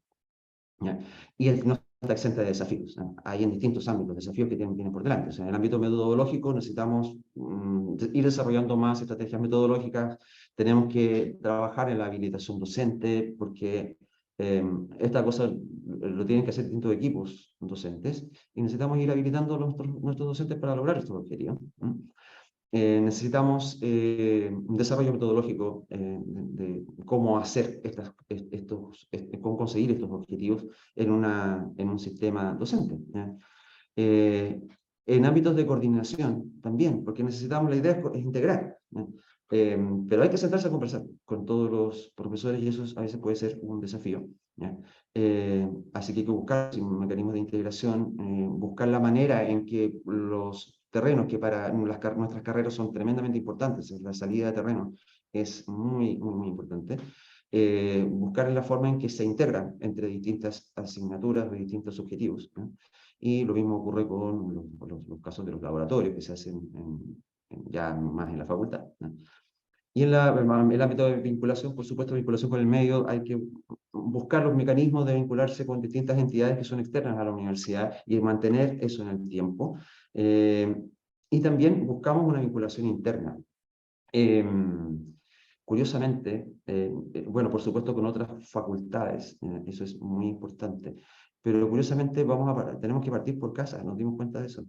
¿ya? Y nos está exenta de desafíos, ¿no? Hay en distintos ámbitos desafíos que tienen por delante. O sea, en el ámbito metodológico necesitamos ir desarrollando más estrategias metodológicas, tenemos que trabajar en la habilitación docente, porque esta cosa lo tienen que hacer distintos equipos docentes, y necesitamos ir habilitando nuestros docentes para lograr estos objetivos. Necesitamos un desarrollo metodológico de cómo hacer cómo conseguir estos objetivos en un sistema docente. En ámbitos de coordinación también, porque necesitamos, la idea es integrar, pero hay que sentarse a conversar con todos los profesores y eso a veces puede ser un desafío. Así que hay que buscar mecanismos de integración, buscar la manera en que los terrenos que para nuestras carreras son tremendamente importantes, la salida de terreno es muy, muy, muy importante, buscar la forma en que se integran entre distintas asignaturas de distintos objetivos, ¿no? Y lo mismo ocurre con los casos de los laboratorios que se hacen ya más en la facultad, ¿no? Y en el ámbito de vinculación, por supuesto, vinculación con el medio, hay que buscar los mecanismos de vincularse con distintas entidades que son externas a la universidad y mantener eso en el tiempo. Y también buscamos una vinculación interna. Curiosamente, bueno, por supuesto con otras facultades, eso es muy importante, pero curiosamente tenemos que partir por casa, nos dimos cuenta de eso.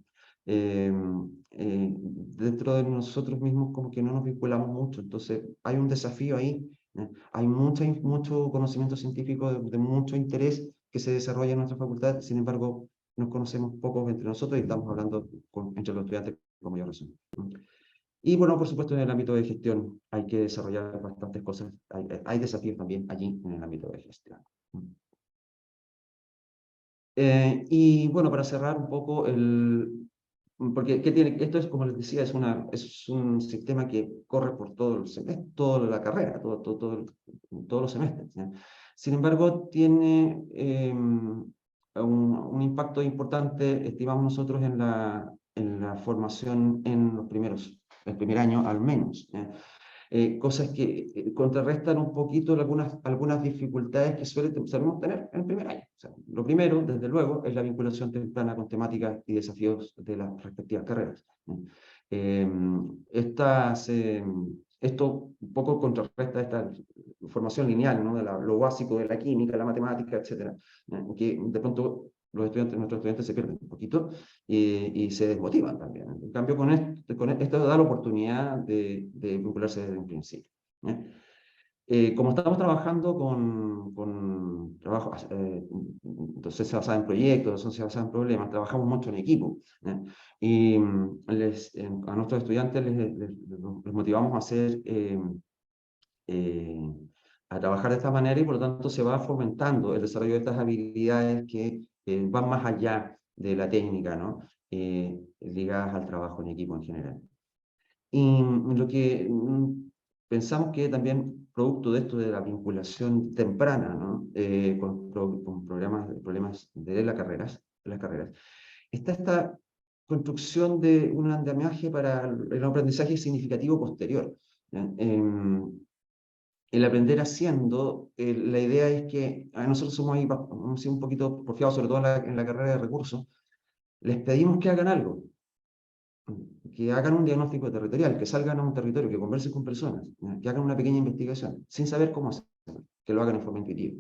Dentro de nosotros mismos como que no nos vinculamos mucho, entonces hay un desafío ahí, hay mucho conocimiento científico de mucho interés que se desarrolla en nuestra facultad, sin embargo nos conocemos pocos entre nosotros y estamos hablando entre los estudiantes con mayor razón. Y bueno, por supuesto en el ámbito de gestión hay que desarrollar bastantes cosas, hay desafíos también allí en el ámbito de gestión. Y bueno, para cerrar un poco, porque esto es, como les decía, es un sistema que corre por todo el semestre, toda la carrera, todos los semestres, ¿ya? Sin embargo, tiene un impacto importante, estimamos nosotros, en la formación en el primer año al menos, ¿ya? Cosas que contrarrestan un poquito algunas dificultades que solemos tener en el primer año. O sea, lo primero, desde luego, es la vinculación temprana con temáticas y desafíos de las respectivas carreras. Esto un poco contrarresta esta formación lineal, ¿no? Lo básico de la química, la matemática, etc. Que de pronto nuestros estudiantes se pierden un poquito y se desmotivan también. En cambio, esto da la oportunidad de vincularse desde un principio. Como estamos trabajando con trabajos, docencia basada en proyectos, docencia basada en problemas, trabajamos mucho en equipo. Y a nuestros estudiantes les motivamos a trabajar de esta manera y por lo tanto se va fomentando el desarrollo de estas habilidades que van más allá de la técnica, ¿no? Ligadas al trabajo en equipo en general. Y lo que pensamos que también producto de esto de la vinculación temprana, ¿no? Con problemas de las carreras, está esta construcción de un andamiaje para el aprendizaje significativo posterior. El aprender haciendo, la idea es que nosotros hemos sido un poquito porfiados, sobre todo en la carrera de recursos, les pedimos que hagan algo, que hagan un diagnóstico territorial, que salgan a un territorio, que conversen con personas, que hagan una pequeña investigación, sin saber cómo hacerlo, que lo hagan en forma intuitiva.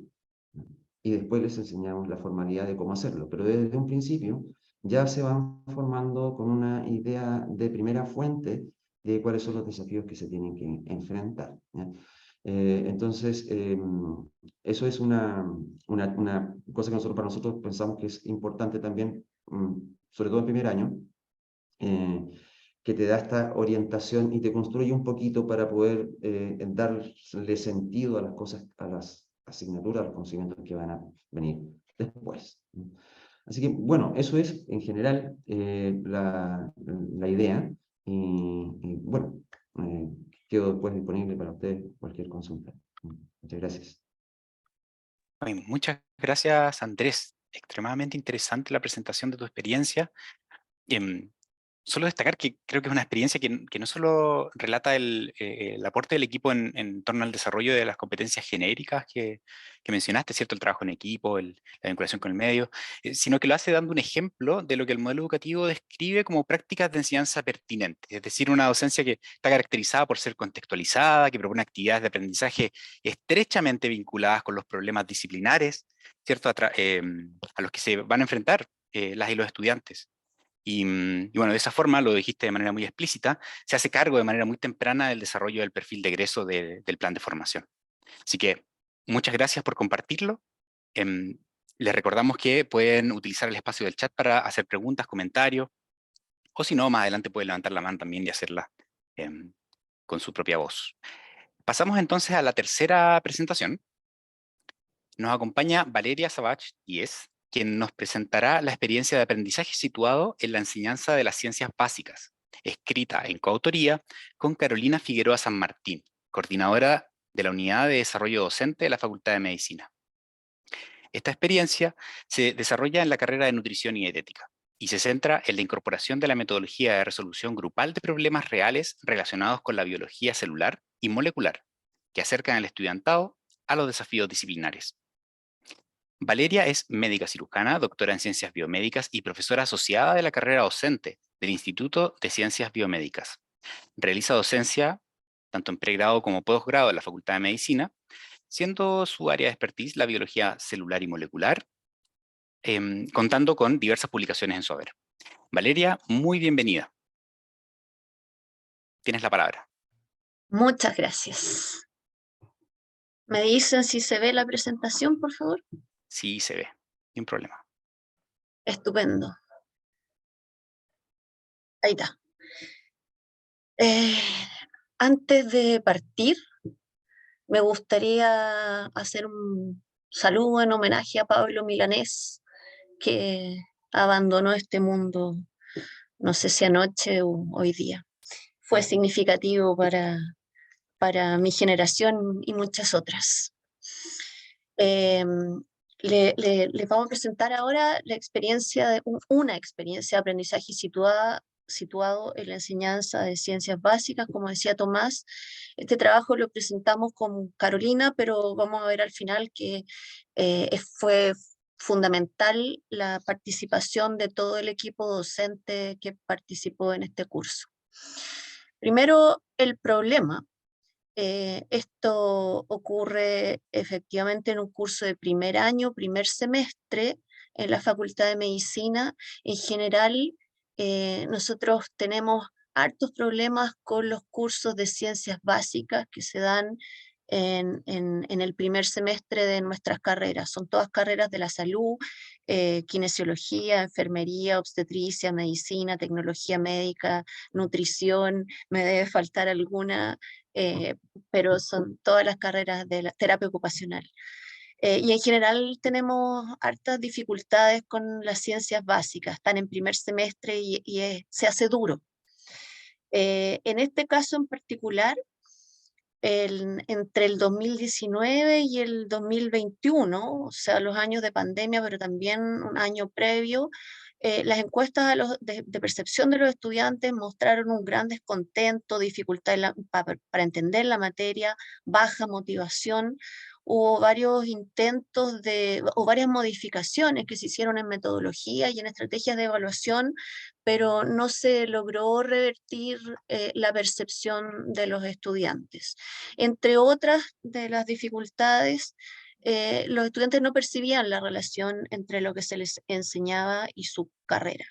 Y después les enseñamos la formalidad de cómo hacerlo, pero desde un principio ya se van formando con una idea de primera fuente de cuáles son los desafíos que se tienen que enfrentar. Entonces, eso es una cosa que para nosotros pensamos que es importante también, sobre todo en primer año, que te da esta orientación y te construye un poquito para poder darle sentido a las cosas, a las asignaturas, a los conocimientos que van a venir después. Así que, bueno, eso es en general la idea. Y bueno, quedo después disponible para ustedes cualquier consulta. Muchas gracias. Muchas gracias, Andrés. Extremadamente interesante la presentación de tu experiencia. solo destacar que creo que es una experiencia que no solo relata el aporte del equipo en torno al desarrollo de las competencias genéricas que mencionaste, ¿cierto? El trabajo en equipo, la vinculación con el medio, sino que lo hace dando un ejemplo de lo que el modelo educativo describe como prácticas de enseñanza pertinentes, es decir, una docencia que está caracterizada por ser contextualizada, que propone actividades de aprendizaje estrechamente vinculadas con los problemas disciplinares, ¿cierto? A los que se van a enfrentar las y los estudiantes. Y bueno, de esa forma, lo dijiste de manera muy explícita, se hace cargo de manera muy temprana del desarrollo del perfil de egreso del plan de formación. Así que muchas gracias por compartirlo. Em, Les recordamos que pueden utilizar el espacio del chat para hacer preguntas, comentarios, o si no, más adelante pueden levantar la mano también y hacerla em, con su propia voz. Pasamos entonces a la tercera presentación. Nos acompaña Valeria Savage Díez, quien nos presentará la experiencia de aprendizaje situado en la enseñanza de las ciencias básicas, escrita en coautoría con Carolina Figueroa San Martín, coordinadora de la Unidad de Desarrollo Docente de la Facultad de Medicina. Esta experiencia se desarrolla en la carrera de Nutrición y Dietética y se centra en la incorporación de la metodología de resolución grupal de problemas reales relacionados con la biología celular y molecular, que acercan al estudiantado a los desafíos disciplinares. Valeria es médica cirujana, doctora en ciencias biomédicas y profesora asociada de la carrera docente del Instituto de Ciencias Biomédicas. Realiza docencia tanto en pregrado como posgrado en la Facultad de Medicina, siendo su área de expertise la biología celular y molecular, contando con diversas publicaciones en su haber. Valeria, muy bienvenida. Tienes la palabra. Muchas gracias. ¿Me dicen si se ve la presentación, por favor? Sí, se ve, sin problema. Estupendo. Ahí está. Antes de partir, me gustaría hacer un saludo en homenaje a Pablo Milanés, que abandonó este mundo, no sé si anoche o hoy día. Fue significativo para mi generación y muchas otras. Les vamos a presentar ahora la experiencia una experiencia de aprendizaje situado en la enseñanza de ciencias básicas, como decía Tomás. Este trabajo lo presentamos con Carolina, pero vamos a ver al final que fue fundamental la participación de todo el equipo docente que participó en este curso. Primero, el problema. Esto ocurre efectivamente en un curso de primer año, primer semestre, en la Facultad de Medicina. En general, nosotros tenemos hartos problemas con los cursos de ciencias básicas que se dan en el primer semestre de nuestras carreras. Son todas carreras de la salud, kinesiología, enfermería, obstetricia, medicina, tecnología médica, nutrición, me debe faltar alguna, pero son todas las carreras de la terapia ocupacional. Y en general tenemos hartas dificultades con las ciencias básicas, están en primer semestre se hace duro. En este caso en particular, entre el 2019 y el 2021, o sea, los años de pandemia, pero también un año previo, las encuestas de percepción de los estudiantes mostraron un gran descontento, dificultad para entender la materia, baja motivación. Hubo varios intentos o varias modificaciones que se hicieron en metodología y en estrategias de evaluación, pero no se logró revertir la percepción de los estudiantes. Entre otras de las dificultades, los estudiantes no percibían la relación entre lo que se les enseñaba y su carrera.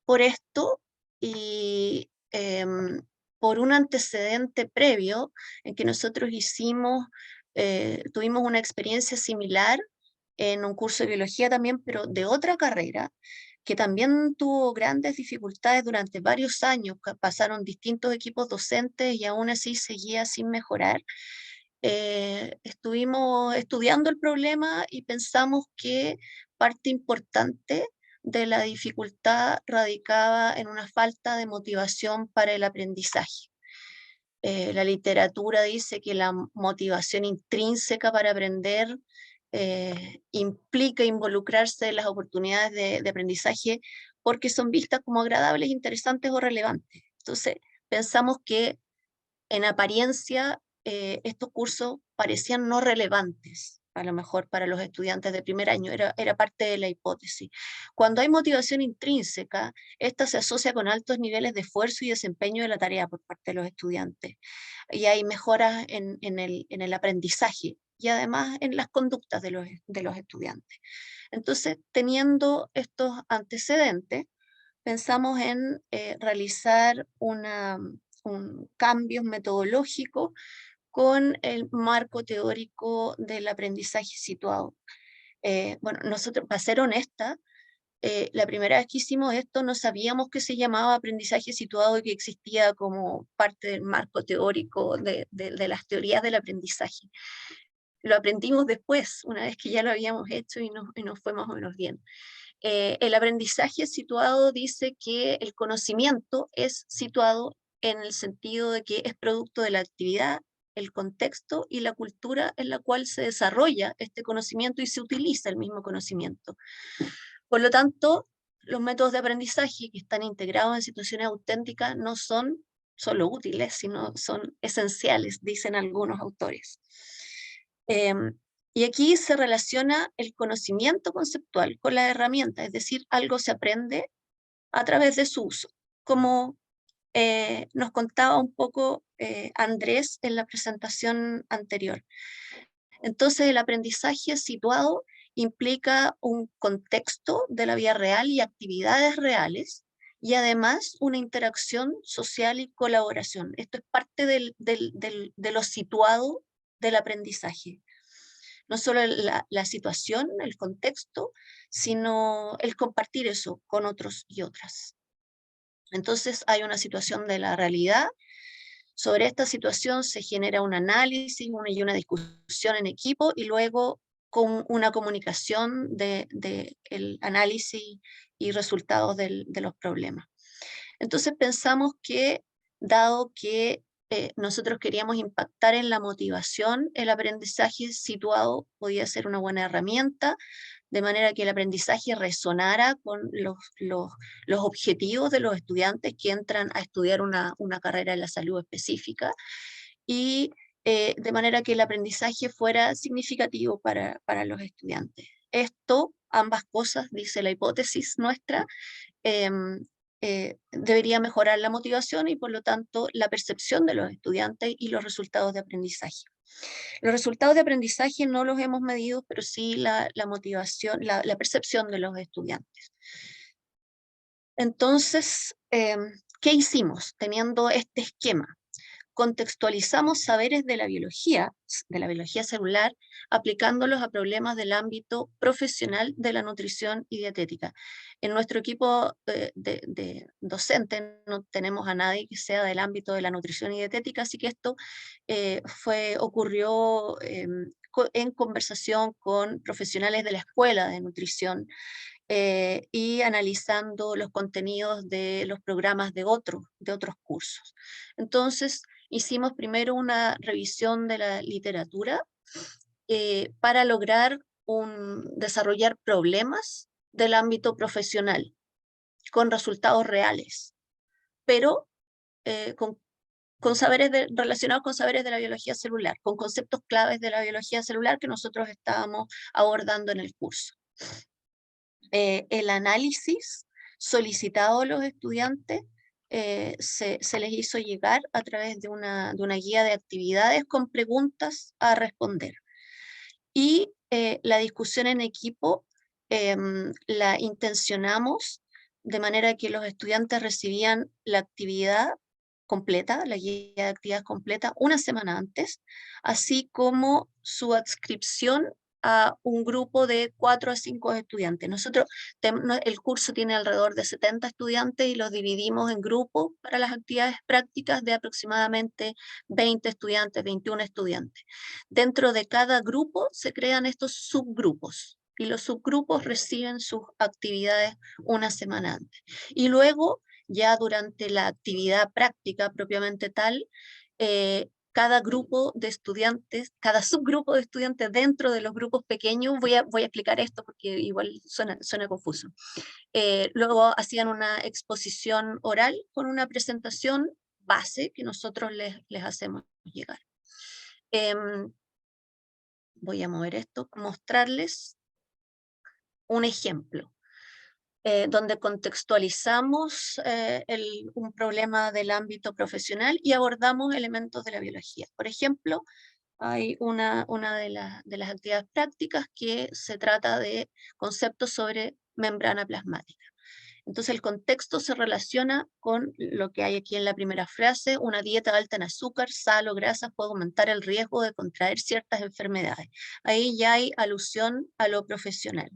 Por esto y por un antecedente previo en que nosotros tuvimos una experiencia similar en un curso de biología también, pero de otra carrera, que también tuvo grandes dificultades durante varios años, pasaron distintos equipos docentes y aún así seguía sin mejorar. Estuvimos estudiando el problema y pensamos que parte importante de la dificultad radicaba en una falta de motivación para el aprendizaje. La literatura dice que la motivación intrínseca para aprender implica involucrarse en las oportunidades de aprendizaje porque son vistas como agradables, interesantes o relevantes. Entonces, pensamos que en apariencia estos cursos parecían no relevantes, a lo mejor para los estudiantes de primer año, era parte de la hipótesis. Cuando hay motivación intrínseca, esta se asocia con altos niveles de esfuerzo y desempeño de la tarea por parte de los estudiantes, y hay mejoras en el aprendizaje, y además en las conductas de los estudiantes. Entonces, teniendo estos antecedentes, pensamos en realizar un cambio metodológico con el marco teórico del aprendizaje situado. Bueno, nosotros, para ser honesta, la primera vez que hicimos esto no sabíamos que se llamaba aprendizaje situado y que existía como parte del marco teórico de las teorías del aprendizaje. Lo aprendimos después, una vez que ya lo habíamos hecho y nos fue más o menos bien. El aprendizaje situado dice que el conocimiento es situado en el sentido de que es producto de la actividad, el contexto y la cultura en la cual se desarrolla este conocimiento y se utiliza el mismo conocimiento. Por lo tanto, los métodos de aprendizaje que están integrados en situaciones auténticas no son solo útiles, sino son esenciales, dicen algunos autores. Y aquí se relaciona el conocimiento conceptual con la herramienta, es decir, algo se aprende a través de su uso, como nos contaba un poco Andrés en la presentación anterior. Entonces, el aprendizaje situado implica un contexto de la vida real y actividades reales, y además una interacción social y colaboración. Esto es parte de lo situado del aprendizaje. No solo la situación, el contexto, sino el compartir eso con otros y otras. Entonces hay una situación de la realidad. Sobre esta situación se genera un análisis y una discusión en equipo, y luego con una comunicación del análisis y resultados de los problemas. Entonces pensamos que, dado que nosotros queríamos impactar en la motivación, el aprendizaje situado podía ser una buena herramienta, de manera que el aprendizaje resonara con los objetivos de los estudiantes que entran a estudiar una carrera en la salud específica, y de manera que el aprendizaje fuera significativo para los estudiantes. Esto, ambas cosas, dice la hipótesis nuestra, debería mejorar la motivación y por lo tanto la percepción de los estudiantes y los resultados de aprendizaje. Los resultados de aprendizaje no los hemos medido, pero sí la motivación, la percepción de los estudiantes. Entonces, ¿qué hicimos teniendo este esquema? Contextualizamos saberes de la biología celular, aplicándolos a problemas del ámbito profesional de la nutrición y dietética. En nuestro equipo de docentes no tenemos a nadie que sea del ámbito de la nutrición y dietética, así que esto ocurrió en conversación con profesionales de la escuela de nutrición, y analizando los contenidos de los programas de otros cursos. Entonces, hicimos primero una revisión de la literatura para lograr desarrollar problemas del ámbito profesional con resultados reales, pero con saberes relacionados con saberes de la biología celular, con conceptos claves de la biología celular que nosotros estábamos abordando en el curso. El análisis solicitado a los estudiantes se les hizo llegar a través de una guía de actividades con preguntas a responder. Y la discusión en equipo la intencionamos de manera que los estudiantes recibían la actividad completa, la guía de actividad completa, una semana antes, así como su adscripción a un grupo de 4 a 5 estudiantes. El curso tiene alrededor de 70 estudiantes y los dividimos en grupos para las actividades prácticas de aproximadamente 20 estudiantes, 21 estudiantes. Dentro de cada grupo se crean estos subgrupos y los subgrupos reciben sus actividades una semana antes. Y luego, ya durante la actividad práctica propiamente tal, cada grupo de estudiantes, cada subgrupo de estudiantes dentro de los grupos pequeños, voy a explicar esto porque igual suena confuso. Luego hacían una exposición oral con una presentación base que nosotros les hacemos llegar. Voy a mover esto, mostrarles un ejemplo. Donde contextualizamos un problema del ámbito profesional y abordamos elementos de la biología. Por ejemplo, hay una de las actividades prácticas que se trata de conceptos sobre membrana plasmática. Entonces el contexto se relaciona con lo que hay aquí en la primera frase: una dieta alta en azúcar, sal o grasas puede aumentar el riesgo de contraer ciertas enfermedades. Ahí ya hay alusión a lo profesional.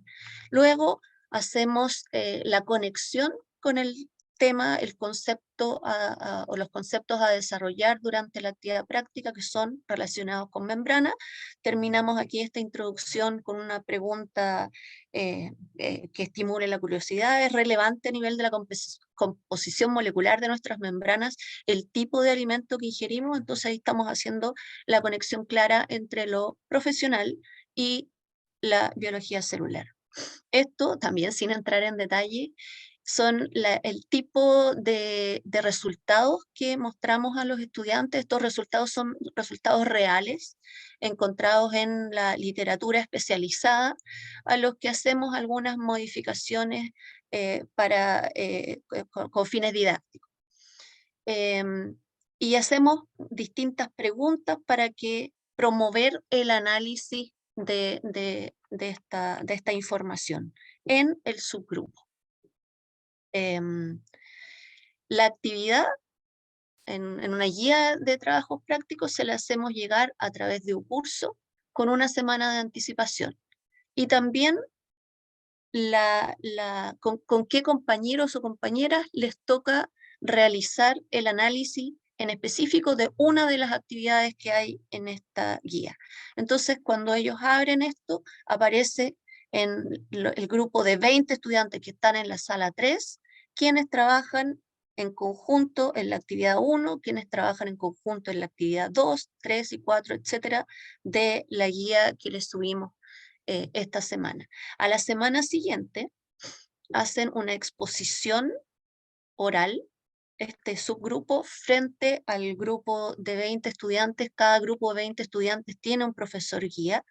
Luego hacemos la conexión con el tema, el concepto o los conceptos a desarrollar durante la actividad práctica que son relacionados con membrana. Terminamos aquí esta introducción con una pregunta que estimule la curiosidad. ¿Es relevante a nivel de la composición molecular de nuestras membranas el tipo de alimento que ingerimos? Entonces ahí estamos haciendo la conexión clara entre lo profesional y la biología celular. Esto, también sin entrar en detalle, son el tipo de resultados que mostramos a los estudiantes. Estos resultados son resultados reales, encontrados en la literatura especializada, a los que hacemos algunas modificaciones con fines didácticos. Y hacemos distintas preguntas para promover el análisis de esta información en el subgrupo. La actividad en una guía de trabajos prácticos se la hacemos llegar a través de un curso con una semana de anticipación. Y también con qué compañeros o compañeras les toca realizar el análisis en específico de una de las actividades que hay en esta guía. Entonces, cuando ellos abren esto, aparece en el grupo de 20 estudiantes que están en la sala 3, quienes trabajan en conjunto en la actividad 1, quienes trabajan en conjunto en la actividad 2, 3 y 4, etcétera, de la guía que les subimos esta semana. A la semana siguiente hacen una exposición oral, este subgrupo, frente al grupo de 20 estudiantes. Cada grupo de 20 estudiantes tiene un profesor guía.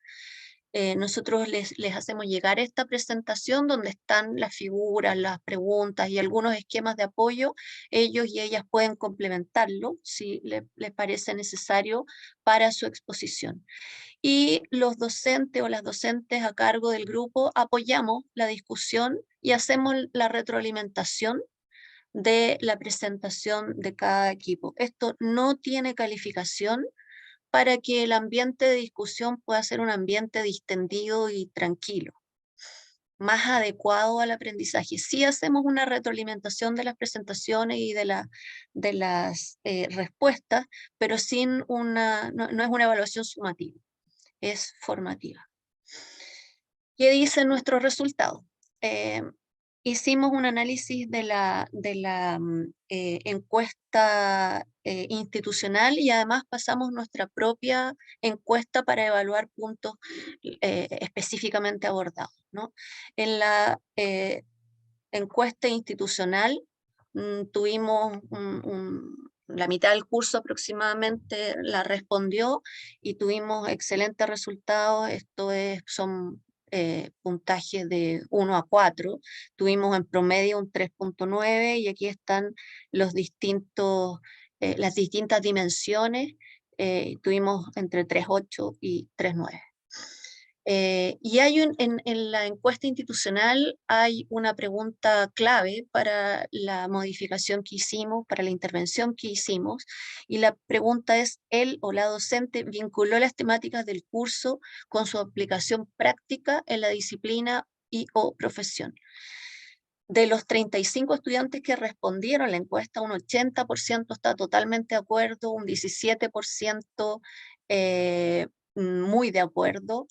Nosotros les hacemos llegar esta presentación donde están las figuras, las preguntas y algunos esquemas de apoyo. Ellos y ellas pueden complementarlo si les parece necesario para su exposición. Y los docentes o las docentes a cargo del grupo apoyamos la discusión y hacemos la retroalimentación de la presentación de cada equipo. Esto no tiene calificación para que el ambiente de discusión pueda ser un ambiente distendido y tranquilo, más adecuado al aprendizaje. Sí hacemos una retroalimentación de las presentaciones y de las respuestas, pero no es una evaluación sumativa, es formativa. ¿Qué dicen nuestros resultados? Hicimos un análisis de la encuesta institucional y además pasamos nuestra propia encuesta para evaluar puntos específicamente abordados, ¿no? En la encuesta institucional tuvimos la mitad del curso aproximadamente la respondió y tuvimos excelentes resultados. Esto son puntajes de 1 a 4, tuvimos en promedio un 3.9 y aquí están las distintas dimensiones, tuvimos entre 3.8 y 3.9. Y en la encuesta institucional hay una pregunta clave para la modificación que hicimos, para la intervención que hicimos, y la pregunta es: ¿él o la docente vinculó las temáticas del curso con su aplicación práctica en la disciplina y o profesión? De los 35 estudiantes que respondieron a la encuesta, un 80% está totalmente de acuerdo, un 17% muy de acuerdo.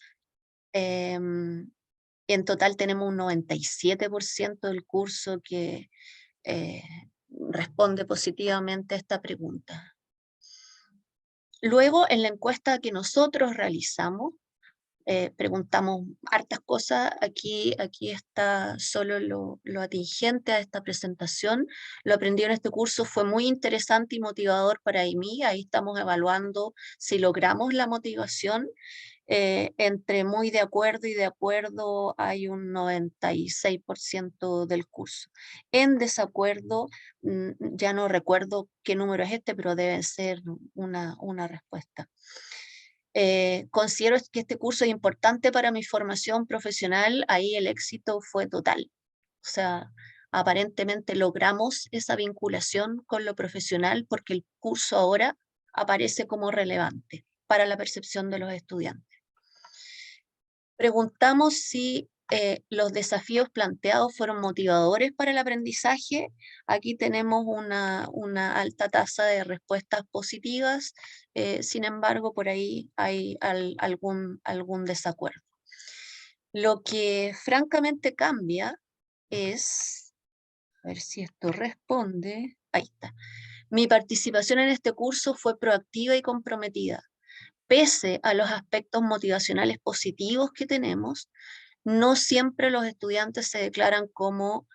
En total tenemos un 97% del curso que responde positivamente a esta pregunta. Luego, en la encuesta que nosotros realizamos, preguntamos hartas cosas. Aquí está solo lo atingente a esta presentación. Lo aprendido en este curso fue muy interesante y motivador para mí. Ahí estamos evaluando si logramos la motivación. Entre muy de acuerdo y de acuerdo hay un 96% del curso. En desacuerdo, ya no recuerdo qué número es este, pero debe ser una respuesta. Considero que este curso es importante para mi formación profesional. Ahí el éxito fue total. O sea, aparentemente logramos esa vinculación con lo profesional porque el curso ahora aparece como relevante para la percepción de los estudiantes. Preguntamos si los desafíos planteados fueron motivadores para el aprendizaje. Aquí tenemos una alta tasa de respuestas positivas, sin embargo, por ahí hay algún desacuerdo. Lo que francamente cambia es, a ver si esto responde, ahí está. Mi participación en este curso fue proactiva y comprometida. Pese a los aspectos motivacionales positivos que tenemos, no siempre los estudiantes se declaran como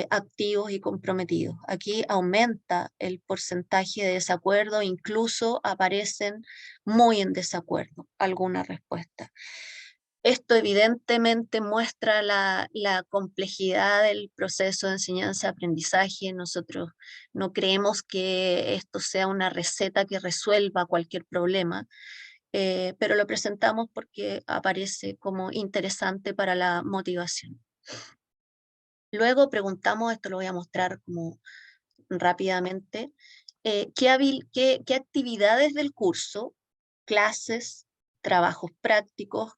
activos y comprometidos. Aquí aumenta el porcentaje de desacuerdo, incluso aparecen muy en desacuerdo algunas respuestas. Esto evidentemente muestra la complejidad del proceso de enseñanza-aprendizaje. Nosotros no creemos que esto sea una receta que resuelva cualquier problema, pero lo presentamos porque aparece como interesante para la motivación. Luego preguntamos, esto lo voy a mostrar como rápidamente, ¿qué actividades del curso, clases, trabajos prácticos,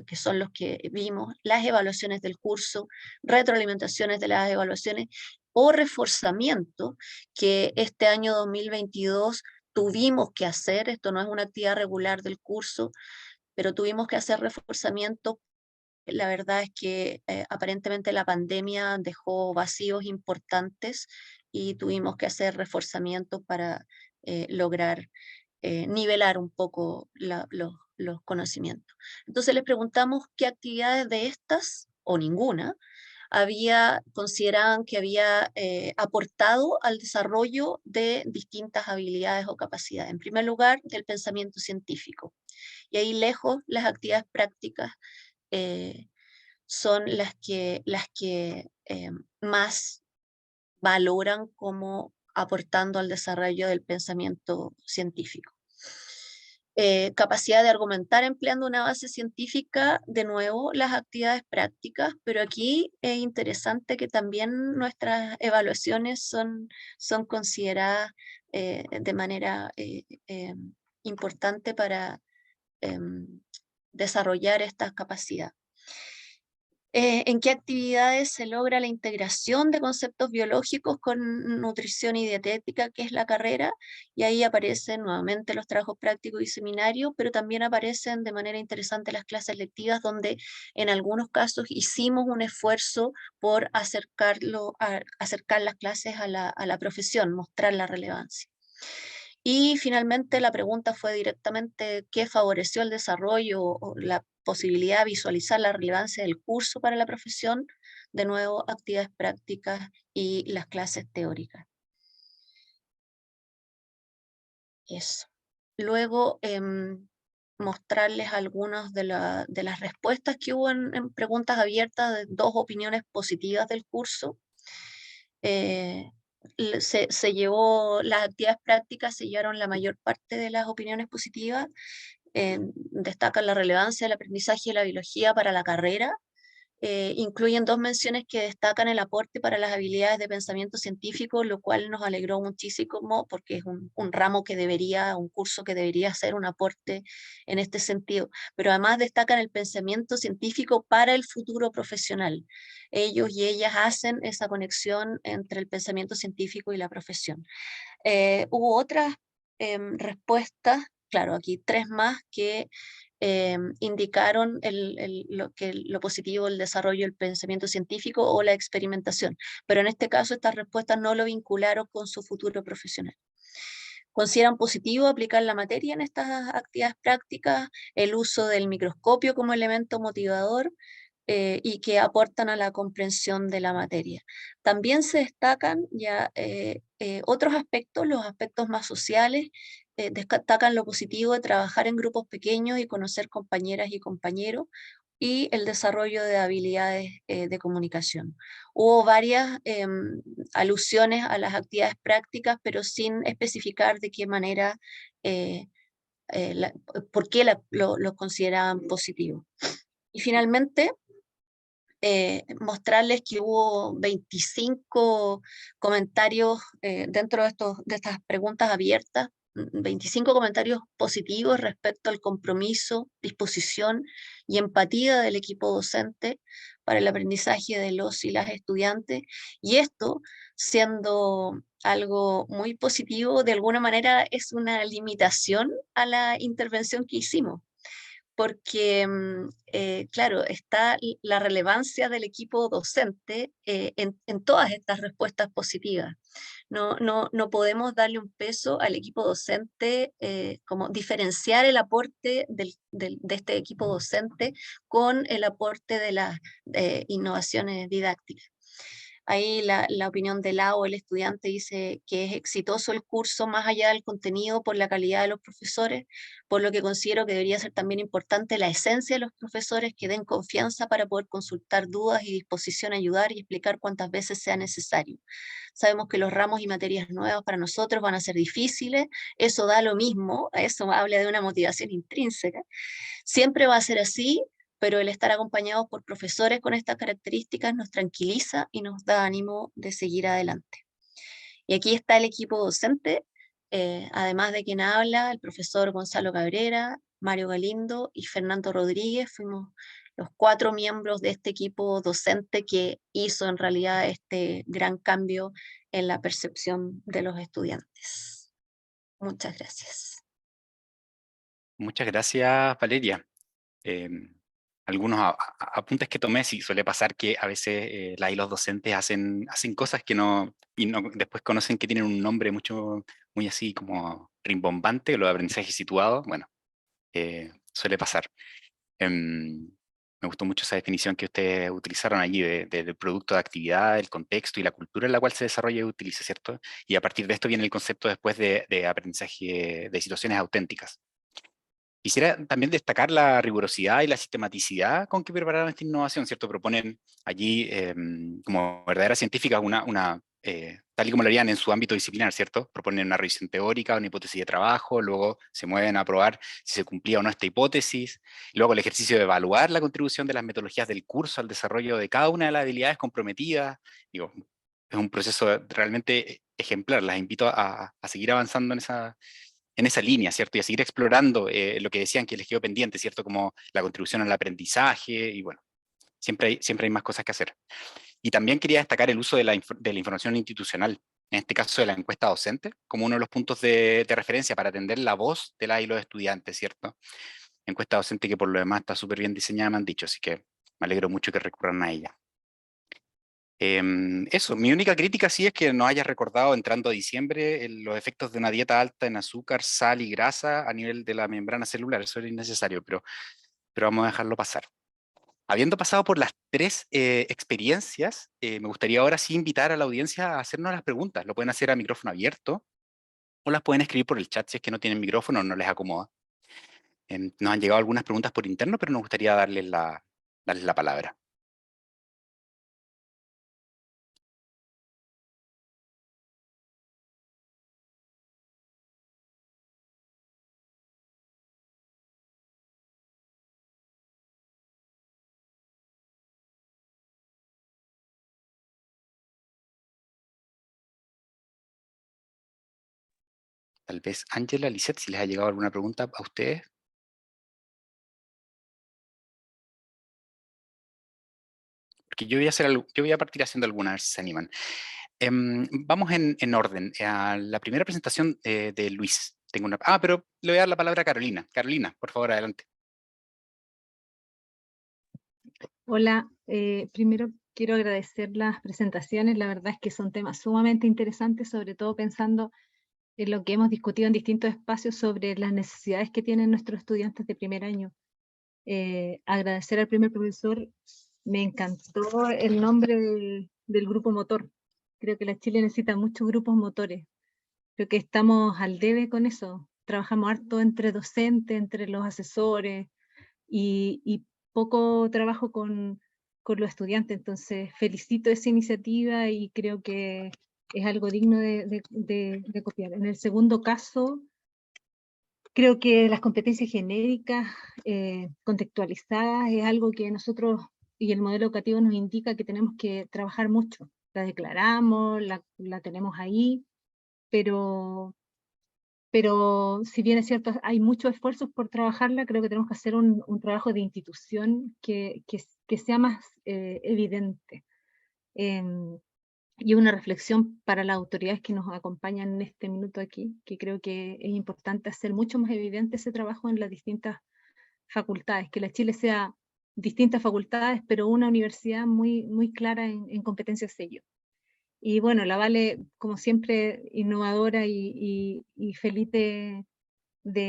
que son los que vimos, las evaluaciones del curso, retroalimentaciones de las evaluaciones o reforzamiento que este año 2022 tuvimos que hacer? Esto no es una actividad regular del curso, pero tuvimos que hacer reforzamiento. La verdad es que aparentemente la pandemia dejó vacíos importantes y tuvimos que hacer reforzamientos para lograr nivelar un poco los conocimientos. Entonces les preguntamos qué actividades de estas, o ninguna, consideraban que había aportado al desarrollo de distintas habilidades o capacidades. En primer lugar, del pensamiento científico. Y ahí lejos las actividades prácticas son las que más valoran como aportando al desarrollo del pensamiento científico. Capacidad de argumentar empleando una base científica, de nuevo, las actividades prácticas, pero aquí es interesante que también nuestras evaluaciones son consideradas de manera importante para desarrollar estas capacidades. ¿En qué actividades se logra la integración de conceptos biológicos con nutrición y dietética, que es la carrera? Y ahí aparecen nuevamente los trabajos prácticos y seminarios, pero también aparecen de manera interesante las clases lectivas, donde en algunos casos hicimos un esfuerzo por acercar las clases a la profesión, mostrar la relevancia. Y finalmente la pregunta fue directamente qué favoreció el desarrollo o la posibilidad de visualizar la relevancia del curso para la profesión. De nuevo, actividades prácticas y las clases teóricas. Eso. Luego, mostrarles algunas de las respuestas que hubo en preguntas abiertas, de 2 opiniones positivas del curso. Se llevó, las actividades prácticas se llevaron la mayor parte de las opiniones positivas. Destacan la relevancia del aprendizaje de la biología para la carrera. Incluyen 2 menciones que destacan el aporte para las habilidades de pensamiento científico, lo cual nos alegró muchísimo porque es un ramo que un curso que debería hacer un aporte en este sentido. Pero además destacan el pensamiento científico para el futuro profesional. Ellos y ellas hacen esa conexión entre el pensamiento científico y la profesión. Hubo otras respuestas, claro, aquí 3 más que indicaron lo positivo del desarrollo del pensamiento científico o la experimentación, pero en este caso estas respuestas no lo vincularon con su futuro profesional. Consideran positivo aplicar la materia en estas actividades prácticas, el uso del microscopio como elemento motivador, y que aportan a la comprensión de la materia. También se destacan ya otros aspectos, los aspectos más sociales, destacan lo positivo de trabajar en grupos pequeños y conocer compañeras y compañeros, y el desarrollo de habilidades de comunicación. Hubo varias alusiones a las actividades prácticas, pero sin especificar de qué manera, por qué lo consideraban positivo. Y finalmente, mostrarles que hubo 25 comentarios dentro de estas preguntas abiertas, 25 comentarios positivos respecto al compromiso, disposición y empatía del equipo docente para el aprendizaje de los y las estudiantes, y esto, siendo algo muy positivo, de alguna manera es una limitación a la intervención que hicimos, porque, claro, está la relevancia del equipo docente en todas estas respuestas positivas. No podemos darle un peso al equipo docente, como diferenciar el aporte de este equipo docente con el aporte de las innovaciones didácticas. Ahí la opinión de Lau, el estudiante, dice que es exitoso el curso más allá del contenido por la calidad de los profesores, por lo que considero que debería ser también importante la esencia de los profesores que den confianza para poder consultar dudas y disposición a ayudar y explicar cuantas veces sea necesario. Sabemos que los ramos y materias nuevas para nosotros van a ser difíciles, eso da lo mismo, eso habla de una motivación intrínseca. Siempre va a ser así, pero el estar acompañados por profesores con estas características nos tranquiliza y nos da ánimo de seguir adelante. Y aquí está el equipo docente, además de quien habla, el profesor Gonzalo Cabrera, Mario Galindo y Fernando Rodríguez. Fuimos los 4 miembros de este equipo docente que hizo en realidad este gran cambio en la percepción de los estudiantes. Muchas gracias. Muchas gracias, Valeria. Algunos apuntes que tomé, sí, suele pasar que a veces las y los docentes hacen cosas que después conocen que tienen un nombre muy así como rimbombante, lo de aprendizaje situado. Bueno, suele pasar. Me gustó mucho esa definición que ustedes utilizaron allí del producto de actividad, el contexto y la cultura en la cual se desarrolla y utiliza, ¿cierto? Y a partir de esto viene el concepto después de aprendizaje de situaciones auténticas. Quisiera también destacar la rigurosidad y la sistematicidad con que prepararon esta innovación, ¿cierto? Proponen allí como verdaderas científicas tal y como lo harían en su ámbito disciplinar, ¿cierto? Proponen una revisión teórica, una hipótesis de trabajo, luego se mueven a probar si se cumplía o no esta hipótesis, y luego el ejercicio de evaluar la contribución de las metodologías del curso al desarrollo de cada una de las habilidades comprometidas. Digo, es un proceso realmente ejemplar, las invito a seguir avanzando en esa línea, ¿cierto? Y a seguir explorando lo que decían que les quedó pendiente, ¿cierto? Como la contribución al aprendizaje, y bueno, siempre hay más cosas que hacer. Y también quería destacar el uso de la información institucional, en este caso de la encuesta docente, como uno de los puntos de referencia para atender la voz de las y los estudiantes, ¿cierto? Encuesta docente que por lo demás está súper bien diseñada, me han dicho, así que me alegro mucho que recurran a ella. Eso, mi única crítica sí es que no hayas recordado entrando a diciembre los efectos de una dieta alta en azúcar, sal y grasa a nivel de la membrana celular. Eso era innecesario, pero vamos a dejarlo pasar. Habiendo pasado por las 3 experiencias, me gustaría ahora sí invitar a la audiencia a hacernos las preguntas. Lo pueden hacer a micrófono abierto o las pueden escribir por el chat si es que no tienen micrófono o no les acomoda. Nos han llegado algunas preguntas por interno, pero nos gustaría darles la palabra. Tal vez Ángela, Lisette, si les ha llegado alguna pregunta a ustedes. Porque yo voy a partir haciendo algunas, a ver si se animan. Vamos en orden. La primera presentación de Luis. Pero le voy a dar la palabra a Carolina. Carolina, por favor, adelante. Hola, primero quiero agradecer las presentaciones, la verdad es que son temas sumamente interesantes, sobre todo pensando lo que hemos discutido en distintos espacios sobre las necesidades que tienen nuestros estudiantes de primer año. Agradecer al primer profesor, me encantó el nombre del grupo motor. Creo que la Chile necesita muchos grupos motores. Creo que estamos al debe con eso. Trabajamos harto entre docentes, entre los asesores y poco trabajo con los estudiantes. Entonces felicito esa iniciativa y creo que es algo digno de copiar. En el segundo caso, creo que las competencias genéricas, contextualizadas, es algo que nosotros y el modelo educativo nos indica que tenemos que trabajar mucho. La declaramos, la tenemos ahí, pero si bien es cierto, hay muchos esfuerzos por trabajarla, creo que tenemos que hacer un trabajo de institución que sea más evidente. Y una reflexión para las autoridades que nos acompañan en este minuto aquí, que creo que es importante hacer mucho más evidente ese trabajo en las distintas facultades, que la Chile sea distintas facultades, pero una universidad muy, muy clara en competencias sello. Y bueno, la Vale, como siempre, innovadora y feliz de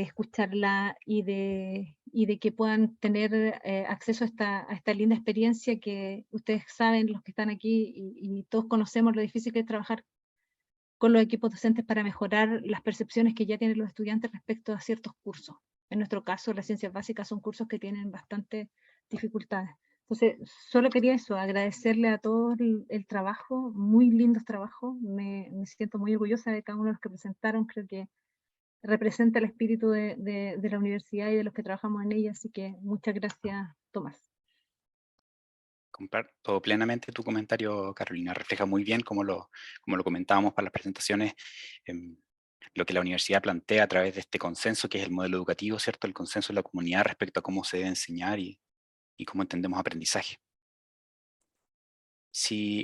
escucharla y de que puedan tener acceso a esta linda experiencia que ustedes saben, los que están aquí, y todos conocemos lo difícil que es trabajar con los equipos docentes para mejorar las percepciones que ya tienen los estudiantes respecto a ciertos cursos. En nuestro caso, las ciencias básicas son cursos que tienen bastantes dificultades. Entonces, solo quería eso, agradecerle a todos el trabajo, muy lindos trabajos, me siento muy orgullosa de cada uno de los que presentaron, creo que representa el espíritu de la universidad y de los que trabajamos en ella, así que muchas gracias, Tomás. Comparto plenamente tu comentario, Carolina. Refleja muy bien, como lo comentábamos para las presentaciones, lo que la universidad plantea a través de este consenso, que es el modelo educativo, ¿cierto? El consenso de la comunidad respecto a cómo se debe enseñar y cómo entendemos aprendizaje.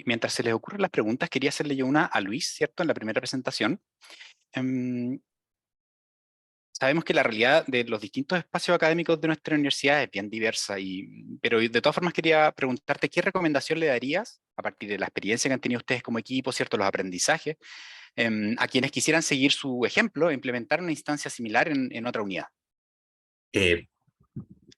Mientras se les ocurren las preguntas, quería hacerle yo una a Luis, ¿cierto? En la primera presentación. Sabemos que la realidad de los distintos espacios académicos de nuestra universidad es bien diversa, pero de todas formas quería preguntarte qué recomendación le darías, a partir de la experiencia que han tenido ustedes como equipo, ¿cierto? Los aprendizajes, a quienes quisieran seguir su ejemplo e implementar una instancia similar en otra unidad.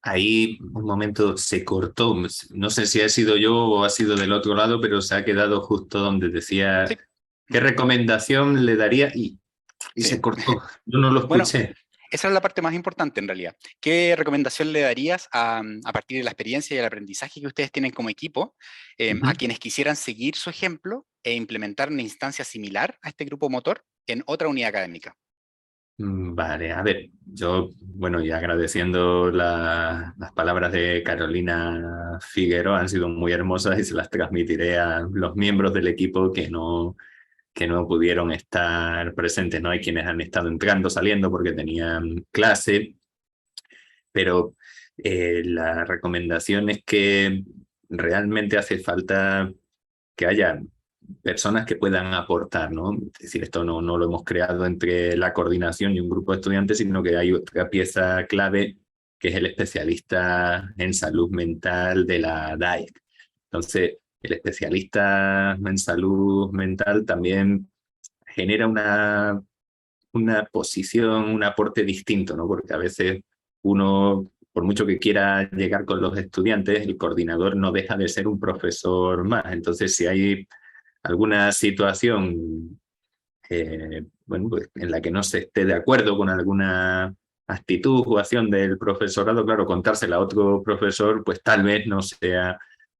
Ahí un momento se cortó, no sé si ha sido yo o ha sido del otro lado, pero se ha quedado justo donde decía Sí. qué recomendación le daría y Sí. se cortó, yo no lo escuché. Bueno, esa es la parte más importante en realidad. ¿Qué recomendación le darías a partir de la experiencia y el aprendizaje que ustedes tienen como equipo a quienes quisieran seguir su ejemplo e implementar una instancia similar a este grupo motor en otra unidad académica? Vale, a ver, yo, bueno, y agradeciendo las palabras de Carolina Figueroa, han sido muy hermosas y se las transmitiré a los miembros del equipo que no pudieron estar presentes, ¿no? Hay quienes han estado entrando, saliendo porque tenían clase, pero la recomendación es que realmente hace falta que haya personas que puedan aportar, ¿no? Es decir, esto no lo hemos creado entre la coordinación y un grupo de estudiantes, sino que hay otra pieza clave que es el especialista en salud mental de la DAEC. Entonces, el especialista en salud mental también genera una posición, un aporte distinto, ¿no? Porque a veces uno, por mucho que quiera llegar con los estudiantes, el coordinador no deja de ser un profesor más. Entonces, si hay alguna situación bueno, pues, en la que no se esté de acuerdo con alguna actitud o acción del profesorado, claro, contársela a otro profesor, pues tal vez no sea,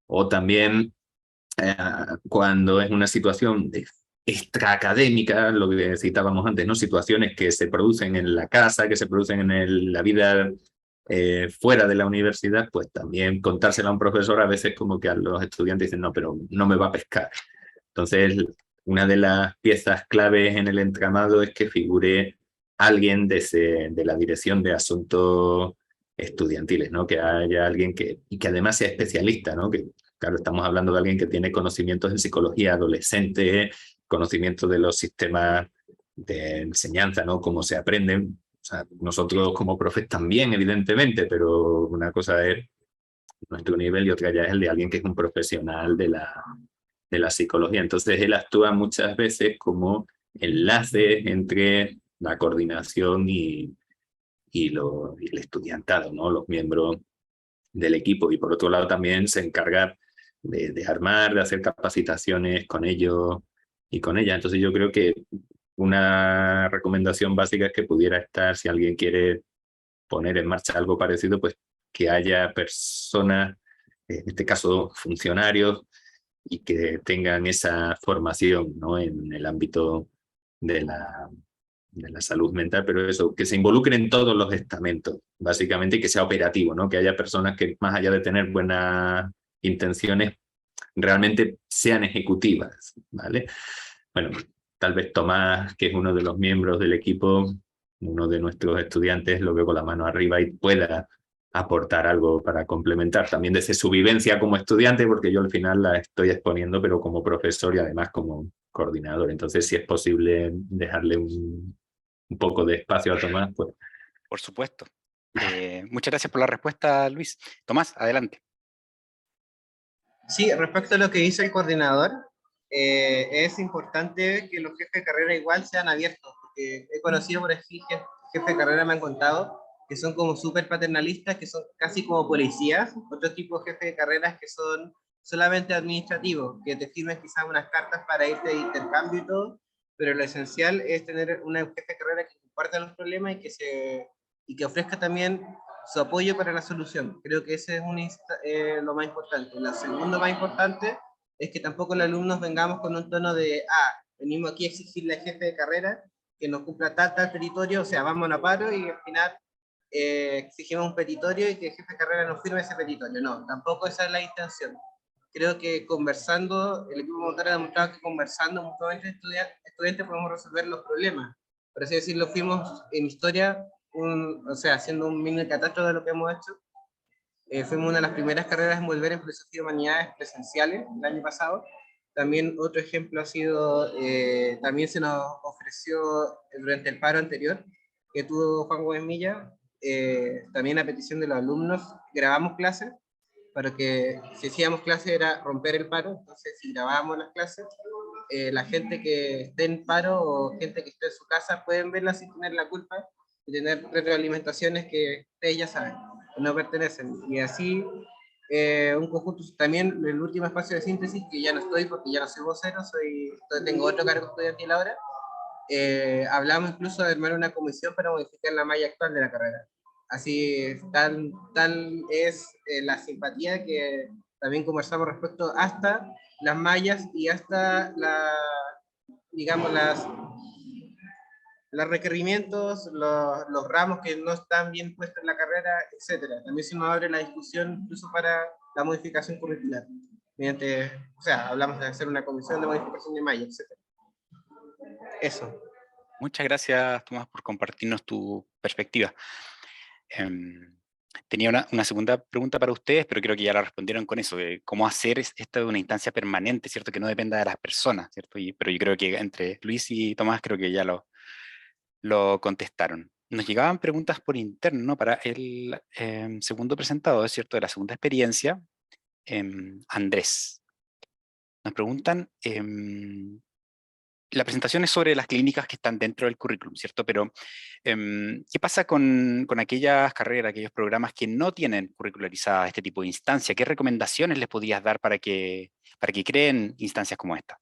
o también cuando es una situación extraacadémica, lo que citábamos antes, ¿no? Situaciones que se producen en la casa, que se producen en la vida fuera de la universidad, pues también contársela a un profesor a veces como que a los estudiantes dicen, no, pero no me va a pescar. Entonces, una de las piezas claves en el entramado es que figure alguien de la dirección de asuntos estudiantiles, ¿no? Que haya alguien y que además sea especialista, ¿no? Que, claro, estamos hablando de alguien que tiene conocimientos en psicología adolescente, conocimientos de los sistemas de enseñanza, ¿no? Cómo se aprenden. O sea, nosotros como profes también, evidentemente, pero una cosa es nuestro nivel y otra ya es el de alguien que es un profesional de la psicología. Entonces él actúa muchas veces como enlace entre la coordinación y el estudiantado, ¿no? Los miembros del equipo. Y por otro lado también se encarga de armar, de hacer capacitaciones con ellos y con ellas. Entonces yo creo que una recomendación básica es que pudiera estar, si alguien quiere poner en marcha algo parecido, pues que haya personas, en este caso funcionarios, y que tengan esa formación, ¿no? En el ámbito de la salud mental, pero eso, que se involucren en todos los estamentos, básicamente, y que sea operativo, ¿no? Que haya personas que, más allá de tener buenas intenciones, realmente sean ejecutivas, ¿vale? Bueno, tal vez Tomás, que es uno de los miembros del equipo, uno de nuestros estudiantes, lo veo con la mano arriba y pueda aportar algo para complementar también desde su vivencia como estudiante, porque yo al final la estoy exponiendo, pero como profesor y además como coordinador. Entonces, si es posible dejarle un poco de espacio a Tomás, pues. Por supuesto. Muchas gracias por la respuesta, Luis. Tomás, adelante. Sí, respecto a lo que dice el coordinador, es importante que los jefes de carrera igual sean abiertos, porque he conocido por aquí jefes de carrera me han contado que son como súper paternalistas, que son casi como policías, otro tipo de jefes de carreras que son solamente administrativos, que te firmen quizás unas cartas para irte de intercambio y todo, pero lo esencial es tener una jefe de carrera que comparta los problemas y que ofrezca también su apoyo para la solución. Creo que ese es lo más importante. Lo segundo más importante es que tampoco los alumnos vengamos con un tono de, venimos aquí a exigirle al jefe de carrera que nos cumpla tal territorio, o sea, vamos a paro y al final exigimos un petitorio y que el jefe de carrera nos firme ese petitorio. No, tampoco esa es la intención. Creo que conversando, el equipo motor ha demostrado que conversando mutuamente estudiantes podemos resolver los problemas. Por así decirlo, fuimos en historia, o sea, haciendo un mini catastro de lo que hemos hecho. Fuimos una de las primeras carreras en volver en filosofía y humanidades presenciales el año pasado. También otro ejemplo ha sido, también se nos ofreció durante el paro anterior que tuvo Juan Gómez Milla, también a petición de los alumnos, grabamos clases, para que si hacíamos clases era romper el paro, entonces si grabábamos las clases, la gente que esté en paro o gente que esté en su casa pueden verlas sin tener la culpa y tener retroalimentaciones que ustedes ya saben, no pertenecen. Y así, un conjunto, también el último espacio de síntesis, que ya no estoy porque ya no soy vocero, tengo otro cargo estudiantil ahora, hablamos incluso de armar una comisión para modificar la malla actual de la carrera. Así, tal es la simpatía que también conversamos respecto hasta las mallas y hasta digamos, los requerimientos, los ramos que no están bien puestos en la carrera, etcétera. También se nos abre la discusión incluso para la modificación curricular. O sea, hablamos de hacer una comisión de modificación de malla, etcétera. Eso. Muchas gracias, Tomás, por compartirnos tu perspectiva. Tenía una segunda pregunta para ustedes, pero creo que ya la respondieron con eso, de cómo hacer esto de una instancia permanente, ¿cierto? Que no dependa de las personas, ¿cierto? Pero yo creo que entre Luis y Tomás creo que ya lo contestaron. Nos llegaban preguntas por interno para el segundo presentador, ¿cierto? De la segunda experiencia, Andrés. Nos preguntan, la presentación es sobre las clínicas que están dentro del currículum, ¿cierto? Pero, ¿qué pasa con aquellas carreras, aquellos programas que no tienen curricularizada este tipo de instancia? ¿Qué recomendaciones les podrías dar para que creen instancias como esta?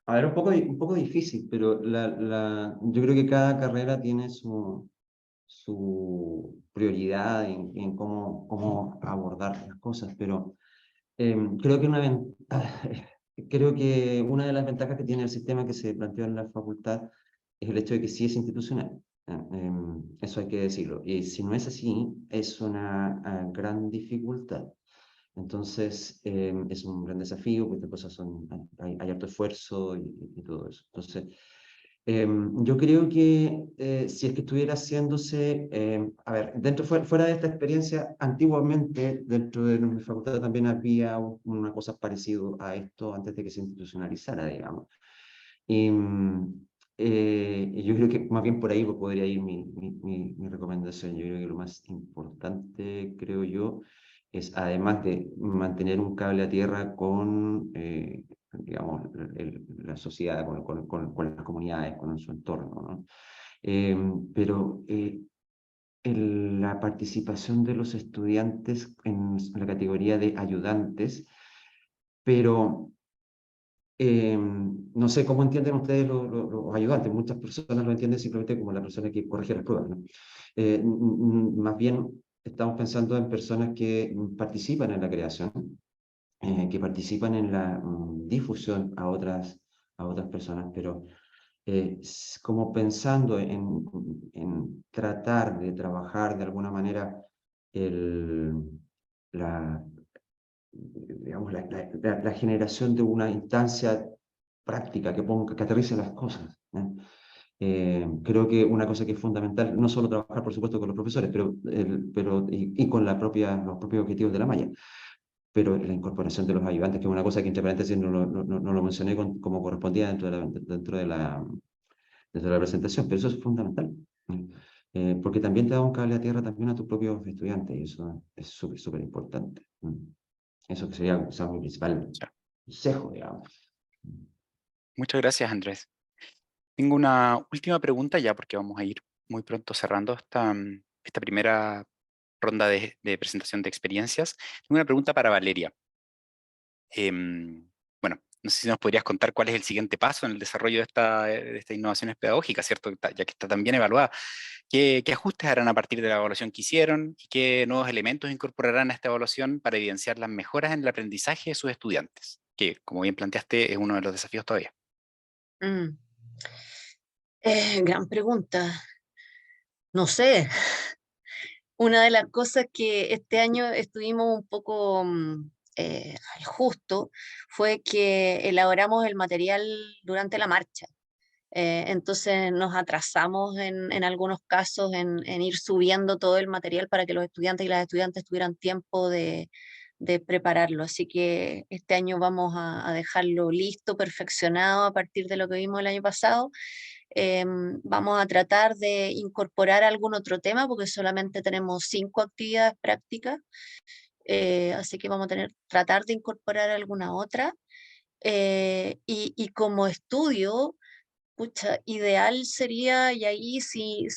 A ver, un poco difícil, pero yo creo que cada carrera tiene su prioridad en cómo abordar las cosas, pero creo que creo que una de las ventajas que tiene el sistema que se planteó en la facultad es el hecho de que sí es institucional. Eso hay que decirlo. Y si no es así, es una gran dificultad. Entonces, es un gran desafío, porque cosas hay harto esfuerzo y todo eso. Entonces, yo creo que si es que estuviera haciéndose, a ver, fuera de esta experiencia, antiguamente dentro de mi facultad también había una cosa parecida a esto antes de que se institucionalizara, digamos. Y yo creo que más bien por ahí podría ir mi recomendación. Yo creo que lo más importante, creo yo, es además de mantener un cable a tierra con, digamos, la sociedad, con las comunidades, con su entorno, ¿no? Pero la participación de los estudiantes en la categoría de ayudantes, pero no sé cómo entienden ustedes los ayudantes. Muchas personas lo entienden simplemente como la persona que corrige las pruebas, ¿no? Más bien estamos pensando en personas que participan en la creación, que participan en la difusión a otras personas, pero como pensando en tratar de trabajar de alguna manera la, digamos, la generación de una instancia práctica que aterrice las cosas, ¿no? Creo que una cosa que es fundamental, no solo trabajar, por supuesto, con los profesores, y con los propios objetivos de la malla, pero la incorporación de los ayudantes, que es una cosa que entre paréntesis no lo mencioné como correspondía dentro de la presentación, pero eso es fundamental, ¿no? Porque también te da un cable a tierra también a tus propios estudiantes, y eso es súper, súper importante. Eso que sería mi principal consejo, digamos. Muchas gracias, Andrés. Tengo una última pregunta ya, porque vamos a ir muy pronto cerrando esta primera ronda de presentación de experiencias. Tengo una pregunta para Valeria. Bueno, no sé si nos podrías contar cuál es el siguiente paso en el desarrollo de estas innovaciones pedagógicas, ¿cierto? Ya que está tan bien evaluada. ¿Qué ajustes harán a partir de la evaluación que hicieron y qué nuevos elementos incorporarán a esta evaluación para evidenciar las mejoras en el aprendizaje de sus estudiantes? Que, como bien planteaste, es uno de los desafíos todavía. Gran pregunta. No sé. Una de las cosas que este año estuvimos un poco justo fue que elaboramos el material durante la marcha. Entonces nos atrasamos en algunos casos en ir subiendo todo el material para que los estudiantes y las estudiantes tuvieran tiempo de prepararlo. Así que este año vamos a dejarlo listo, perfeccionado a partir de lo que vimos el año pasado. Vamos a tratar de incorporar algún otro tema porque solamente tenemos 5 actividades prácticas, así que vamos a tratar de incorporar alguna otra. Y como estudio, pucha, ideal sería, y ahí si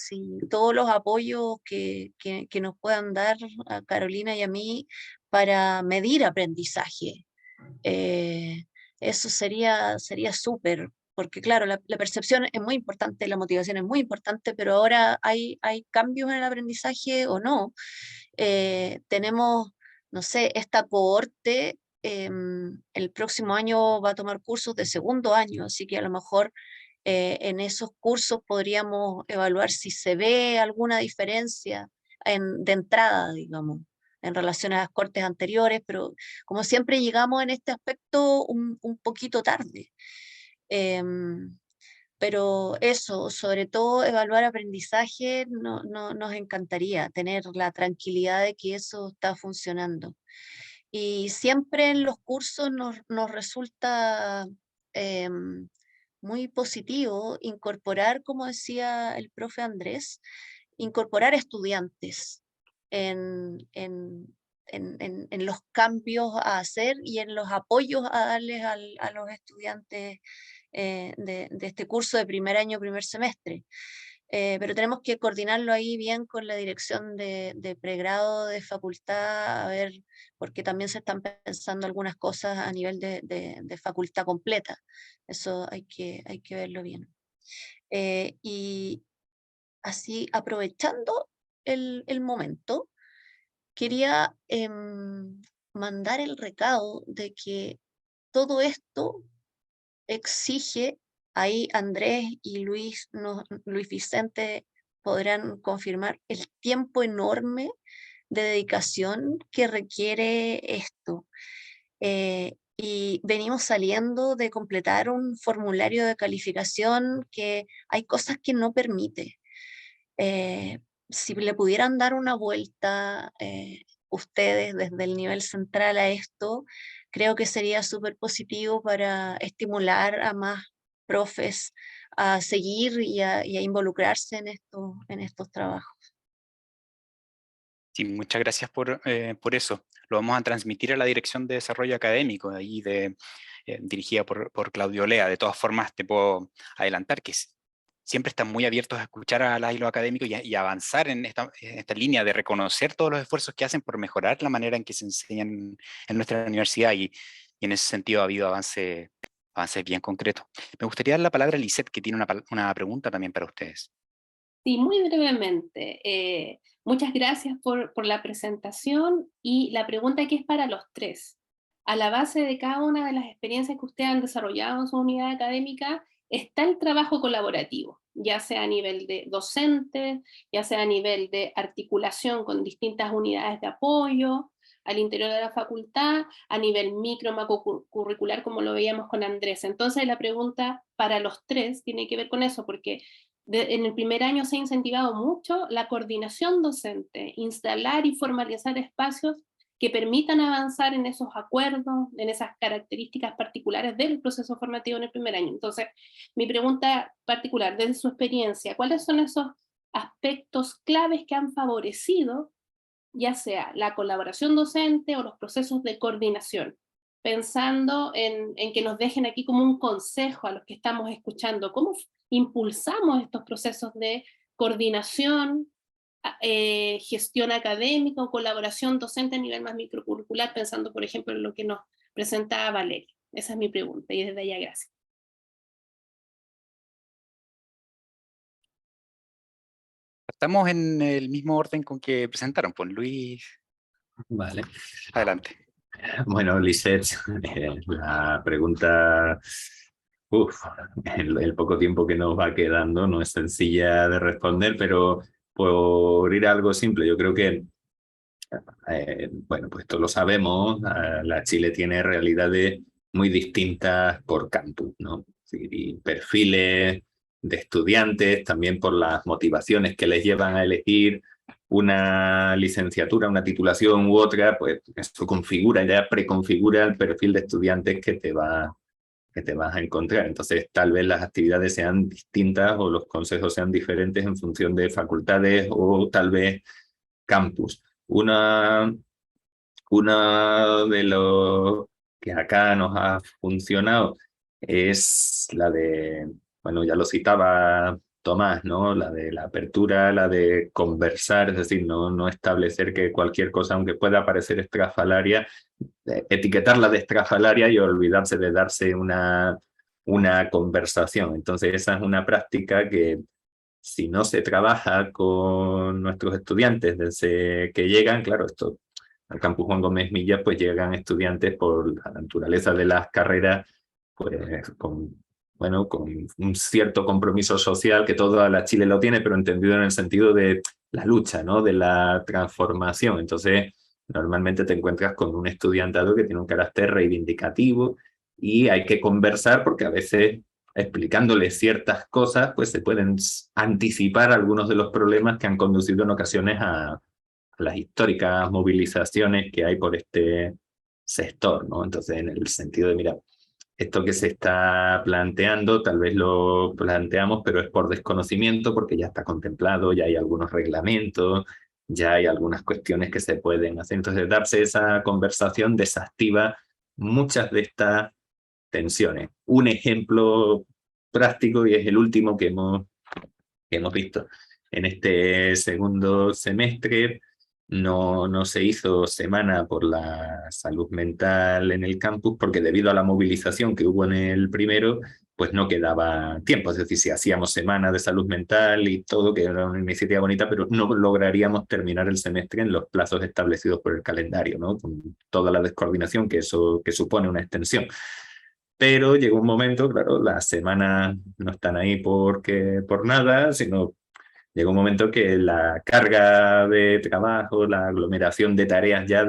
todos los apoyos que nos puedan dar a Carolina y a mí para medir aprendizaje. Eso sería súper, porque claro, la percepción es muy importante, la motivación es muy importante, pero ahora hay cambios en el aprendizaje o no. Tenemos, no sé, esta cohorte el próximo año va a tomar cursos de segundo año, así que a lo mejor en esos cursos podríamos evaluar si se ve alguna diferencia de entrada, digamos, en relación a las cortes anteriores, pero como siempre llegamos en este aspecto un poquito tarde. Pero eso, sobre todo evaluar aprendizaje, nos encantaría tener la tranquilidad de que eso está funcionando. Y siempre en los cursos nos resulta muy positivo incorporar, como decía el profe Andrés, incorporar estudiantes en los cambios a hacer y en los apoyos a darles a los estudiantes de este curso de primer año, primer semestre. Pero tenemos que coordinarlo ahí bien con la dirección de pregrado de facultad, a ver, porque también se están pensando algunas cosas a nivel de facultad completa. Eso hay que verlo bien. Y así, aprovechando el momento, quería mandar el recado de que todo esto exige, ahí Andrés y Luis Vicente podrán confirmar el tiempo enorme de dedicación que requiere esto. Y venimos saliendo de completar un formulario de calificación que hay cosas que no permite. Si le pudieran dar una vuelta ustedes desde el nivel central a esto, creo que sería súper positivo para estimular a más profes a seguir y a involucrarse en estos trabajos. Sí, muchas gracias por eso. Lo vamos a transmitir a la Dirección de Desarrollo Académico, ahí dirigida por Claudio Lea. De todas formas, te puedo adelantar que siempre están muy abiertos a escuchar a las y los académicos y avanzar en esta línea de reconocer todos los esfuerzos que hacen por mejorar la manera en que se enseñan en nuestra universidad, y en ese sentido ha habido avances bien concretos. Me gustaría dar la palabra a Lisette, que tiene una pregunta también para ustedes. Sí, muy brevemente. Muchas gracias por la presentación, y la pregunta aquí es para los tres. A la base de cada una de las experiencias que ustedes han desarrollado en su unidad académica está el trabajo colaborativo, ya sea a nivel de docentes, ya sea a nivel de articulación con distintas unidades de apoyo al interior de la facultad, a nivel micro, macro curricular, como lo veíamos con Andrés. Entonces la pregunta para los tres tiene que ver con eso, porque en el primer año se ha incentivado mucho la coordinación docente, instalar y formalizar espacios que permitan avanzar en esos acuerdos, en esas características particulares del proceso formativo en el primer año. Entonces, mi pregunta particular, desde su experiencia, ¿cuáles son esos aspectos claves que han favorecido, ya sea la colaboración docente o los procesos de coordinación? Pensando en que nos dejen aquí como un consejo a los que estamos escuchando, ¿cómo impulsamos estos procesos de coordinación, gestión académica o colaboración docente a nivel más microcurricular, pensando, por ejemplo, en lo que nos presentaba Valeria? Esa es mi pregunta, y desde allá gracias. Estamos en el mismo orden con que presentaron, pues Luis, Vale. adelante. Bueno, Lisette, la pregunta, el poco tiempo que nos va quedando no es sencilla de responder, pero por ir a algo simple, yo creo que, bueno, pues todos lo sabemos, la Chile tiene realidades muy distintas por campus, ¿no? Y perfiles de estudiantes, también por las motivaciones que les llevan a elegir una licenciatura, una titulación u otra, pues eso configura, ya preconfigura el perfil de estudiantes que te vas a encontrar. Entonces, tal vez las actividades sean distintas o los consejos sean diferentes en función de facultades o tal vez campus. Una de los que acá nos ha funcionado es la de, bueno, ya lo citaba Tomás, ¿no? La de la apertura, la de conversar, es decir, no establecer que cualquier cosa, aunque pueda parecer estrafalaria, etiquetarla de estrafalaria y olvidarse de darse una conversación. Entonces esa es una práctica que, si no se trabaja con nuestros estudiantes desde que llegan, claro, esto al Campus Juan Gómez Milla, pues llegan estudiantes por la naturaleza de las carreras, pues con un cierto compromiso social, que toda la Chile lo tiene, pero entendido en el sentido de la lucha, ¿no? De la transformación. Entonces, normalmente te encuentras con un estudiantado que tiene un carácter reivindicativo y hay que conversar, porque a veces, explicándoles ciertas cosas, pues se pueden anticipar algunos de los problemas que han conducido en ocasiones a las históricas movilizaciones que hay por este sector, ¿no? Entonces, en el sentido de, mira, esto que se está planteando, tal vez lo planteamos, pero es por desconocimiento, porque ya está contemplado, ya hay algunos reglamentos, ya hay algunas cuestiones que se pueden hacer. Entonces, darse esa conversación desactiva muchas de estas tensiones. Un ejemplo práctico, y es el último que hemos visto en este segundo semestre, no se hizo semana por la salud mental en el campus, porque debido a la movilización que hubo en el primero, pues no quedaba tiempo. Es decir, si hacíamos semana de salud mental y todo, que era una iniciativa bonita, pero no lograríamos terminar el semestre en los plazos establecidos por el calendario, ¿no? Con toda la descoordinación que supone una extensión. Pero llegó un momento, claro, las semanas no están ahí por nada, sino llegó un momento que la carga de trabajo, la aglomeración de tareas ya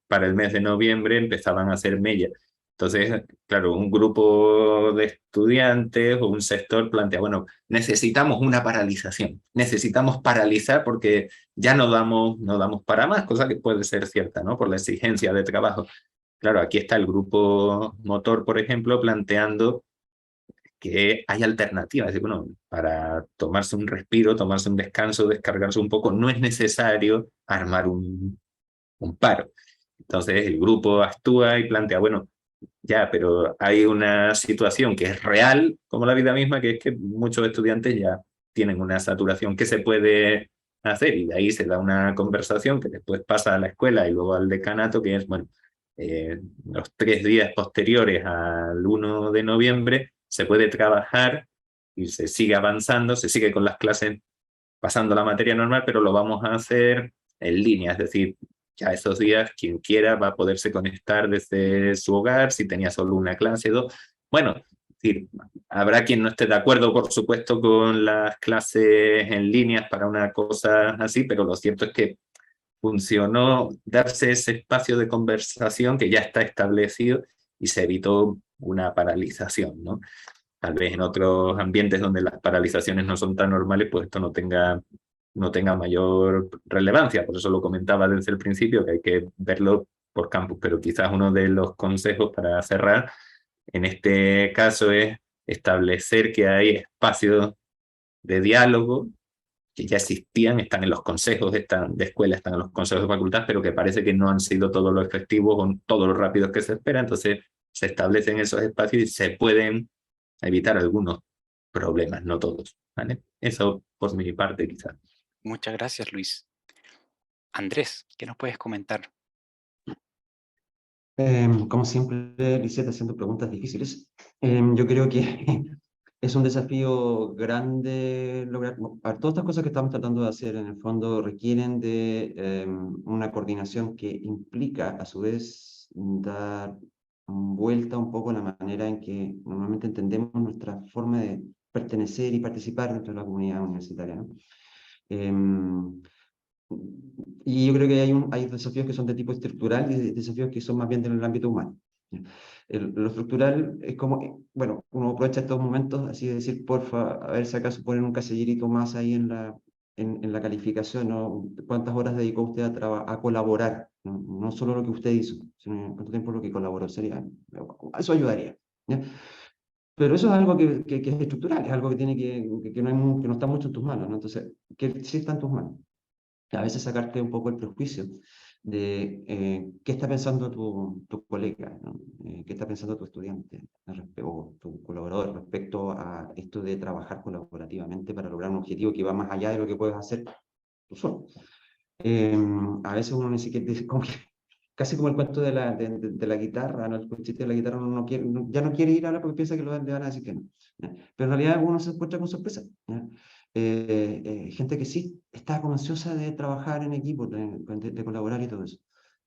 para el mes de noviembre empezaban a hacer mella. Entonces, claro, un grupo de estudiantes o un sector plantea, bueno, necesitamos una paralización, necesitamos paralizar porque ya no damos para más, cosa que puede ser cierta, ¿no? Por la exigencia de trabajo. Claro, aquí está el grupo motor, por ejemplo, planteando que hay alternativas. Es decir, bueno, para tomarse un respiro, tomarse un descanso, descargarse un poco, no es necesario armar un paro. Entonces el grupo actúa y plantea, bueno, ya, pero hay una situación que es real, como la vida misma, que es que muchos estudiantes ya tienen una saturación. ¿Qué se puede hacer? Y de ahí se da una conversación que después pasa a la escuela y luego al decanato, que es, bueno, los 3 días posteriores al 1 de noviembre se puede trabajar y se sigue avanzando, se sigue con las clases pasando la materia normal, pero lo vamos a hacer en línea, es decir, ya esos días quien quiera va a poderse conectar desde su hogar, si tenía solo una clase, 2. Bueno, es decir, habrá quien no esté de acuerdo, por supuesto, con las clases en línea para una cosa así, pero lo cierto es que funcionó darse ese espacio de conversación que ya está establecido y se evitó una paralización, ¿no? Tal vez en otros ambientes donde las paralizaciones no son tan normales, pues esto no tenga mayor relevancia. Por eso lo comentaba desde el principio, que hay que verlo por campus. Pero quizás uno de los consejos para cerrar, en este caso, es establecer que hay espacios de diálogo que ya existían, están en los consejos de escuela, están en los consejos de facultad, pero que parece que no han sido todos los efectivos o todos los rápidos que se espera. Entonces se establecen esos espacios y se pueden evitar algunos problemas, no todos, ¿vale? Eso por mi parte, quizás. Muchas gracias, Luis. Andrés, ¿qué nos puedes comentar? Como siempre, Lisette haciendo preguntas difíciles. Yo creo que es un desafío grande lograr. Todas estas cosas que estamos tratando de hacer en el fondo requieren de una coordinación que implica a su vez dar vuelta un poco a la manera en que normalmente entendemos nuestra forma de pertenecer y participar dentro de la comunidad universitaria, ¿no? Y yo creo que hay desafíos que son de tipo estructural y desafíos que son más bien del ámbito humano. Lo estructural es como, bueno, uno aprovecha estos momentos así de decir, porfa, a ver si acaso ponen un casellerito más ahí en la calificación, ¿no? ¿Cuántas horas dedicó usted a colaborar? ¿No? No solo lo que usted hizo, sino cuánto tiempo lo que colaboró. Eso ayudaría, ¿ya? Pero eso es algo que es estructural, es algo que tiene que no está mucho en tus manos, ¿no? Entonces, que sí está en tus manos. A veces sacarte un poco el prejuicio de qué está pensando tu colega, ¿no? Qué está pensando tu estudiante o tu colaborador respecto a esto de trabajar colaborativamente para lograr un objetivo que va más allá de lo que puedes hacer tú solo. A veces uno ni siquiera dice, casi como el cuento de la guitarra, ¿no? El chiste de la guitarra, uno ya no quiere ir a hablar porque piensa que le van a decir que no, ¿ya? Pero en realidad uno se encuentra con sorpresa, ¿ya? Gente que sí está como ansiosa de trabajar en equipo, de colaborar y todo eso,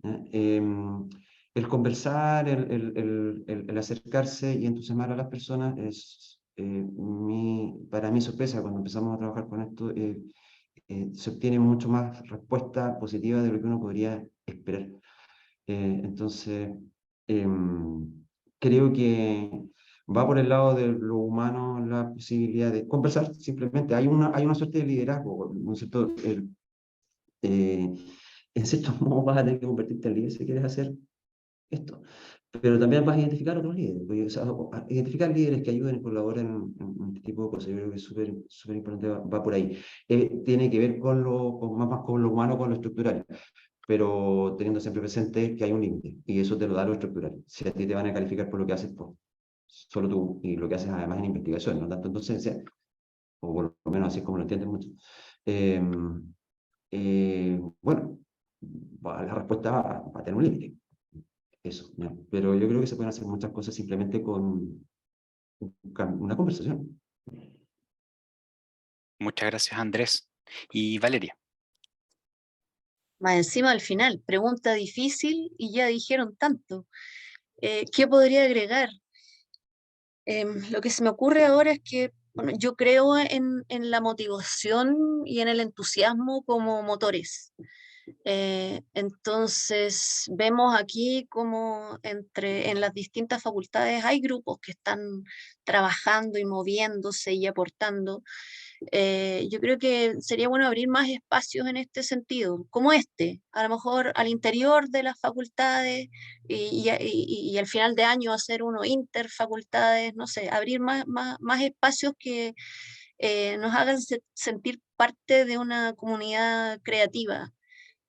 ¿ya? El conversar, el acercarse y entusiasmar a las personas es para mí sorpresa cuando empezamos a trabajar con esto. Se obtiene mucho más respuesta positiva de lo que uno podría esperar. Entonces, creo que va por el lado de lo humano la posibilidad de conversar simplemente. Hay una suerte de liderazgo, ¿no es cierto? En cierto modo vas a tener que convertirte en líder si quieres hacer esto. Pero también vas a identificar otros líderes. O sea, identificar líderes que ayuden y colaboren en este tipo de cosas. Yo creo que es súper importante, va por ahí. Tiene que ver más con lo humano, con lo estructural, pero teniendo siempre presente que hay un límite, y eso te lo da lo estructural. Si a ti te van a calificar por lo que haces, pues, solo tú, y lo que haces además en investigación, no tanto en docencia, o por lo menos así es como lo entienden mucho. Bueno, la respuesta va a tener un límite. Eso, ¿no? Pero yo creo que se pueden hacer muchas cosas simplemente con una conversación. Muchas gracias, Andrés. Y Valeria. Más encima al final, pregunta difícil y ya dijeron tanto. ¿Qué podría agregar? Lo que se me ocurre ahora es que bueno, yo creo en la motivación y en el entusiasmo como motores. Entonces vemos aquí como en las distintas facultades hay grupos que están trabajando y moviéndose y aportando. Yo creo que sería bueno abrir más espacios en este sentido, como este, a lo mejor al interior de las facultades y al final de año hacer uno interfacultades, no sé, abrir más espacios que nos hagan sentir parte de una comunidad creativa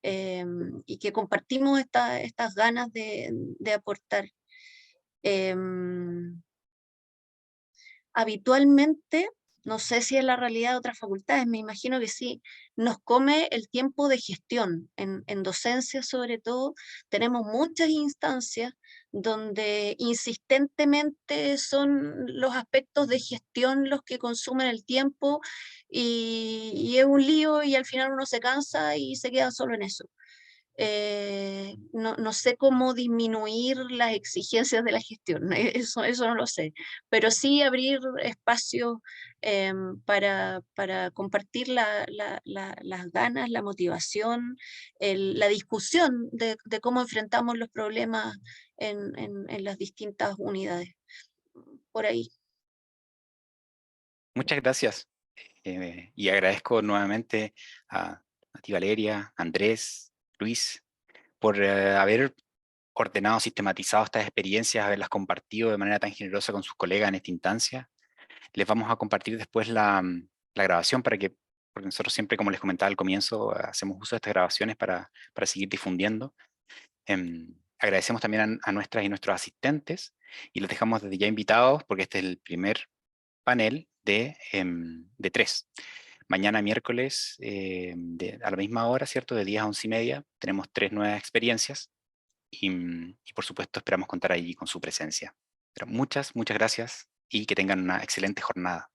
y que compartimos estas ganas de aportar. Habitualmente, no sé si es la realidad de otras facultades, me imagino que sí, nos come el tiempo de gestión. En docencia, sobre todo, tenemos muchas instancias donde insistentemente son los aspectos de gestión los que consumen el tiempo y es un lío y al final uno se cansa y se queda solo en eso. No sé cómo disminuir las exigencias de la gestión, eso no lo sé, pero sí abrir espacios para compartir las ganas, la motivación, la discusión de cómo enfrentamos los problemas en las distintas unidades. Por ahí. Muchas gracias. Y agradezco nuevamente a ti, Valeria, Andrés, Luis, por haber ordenado, sistematizado estas experiencias, haberlas compartido de manera tan generosa con sus colegas en esta instancia. Les vamos a compartir después la grabación porque nosotros siempre, como les comentaba al comienzo, hacemos uso de estas grabaciones para seguir difundiendo. Agradecemos también a nuestras y nuestros asistentes y los dejamos desde ya invitados porque este es el primer panel de 3. Mañana miércoles a la misma hora, ¿cierto? De 10 a 11:30 tenemos 3 nuevas experiencias y por supuesto esperamos contar allí con su presencia. Pero muchas gracias y que tengan una excelente jornada.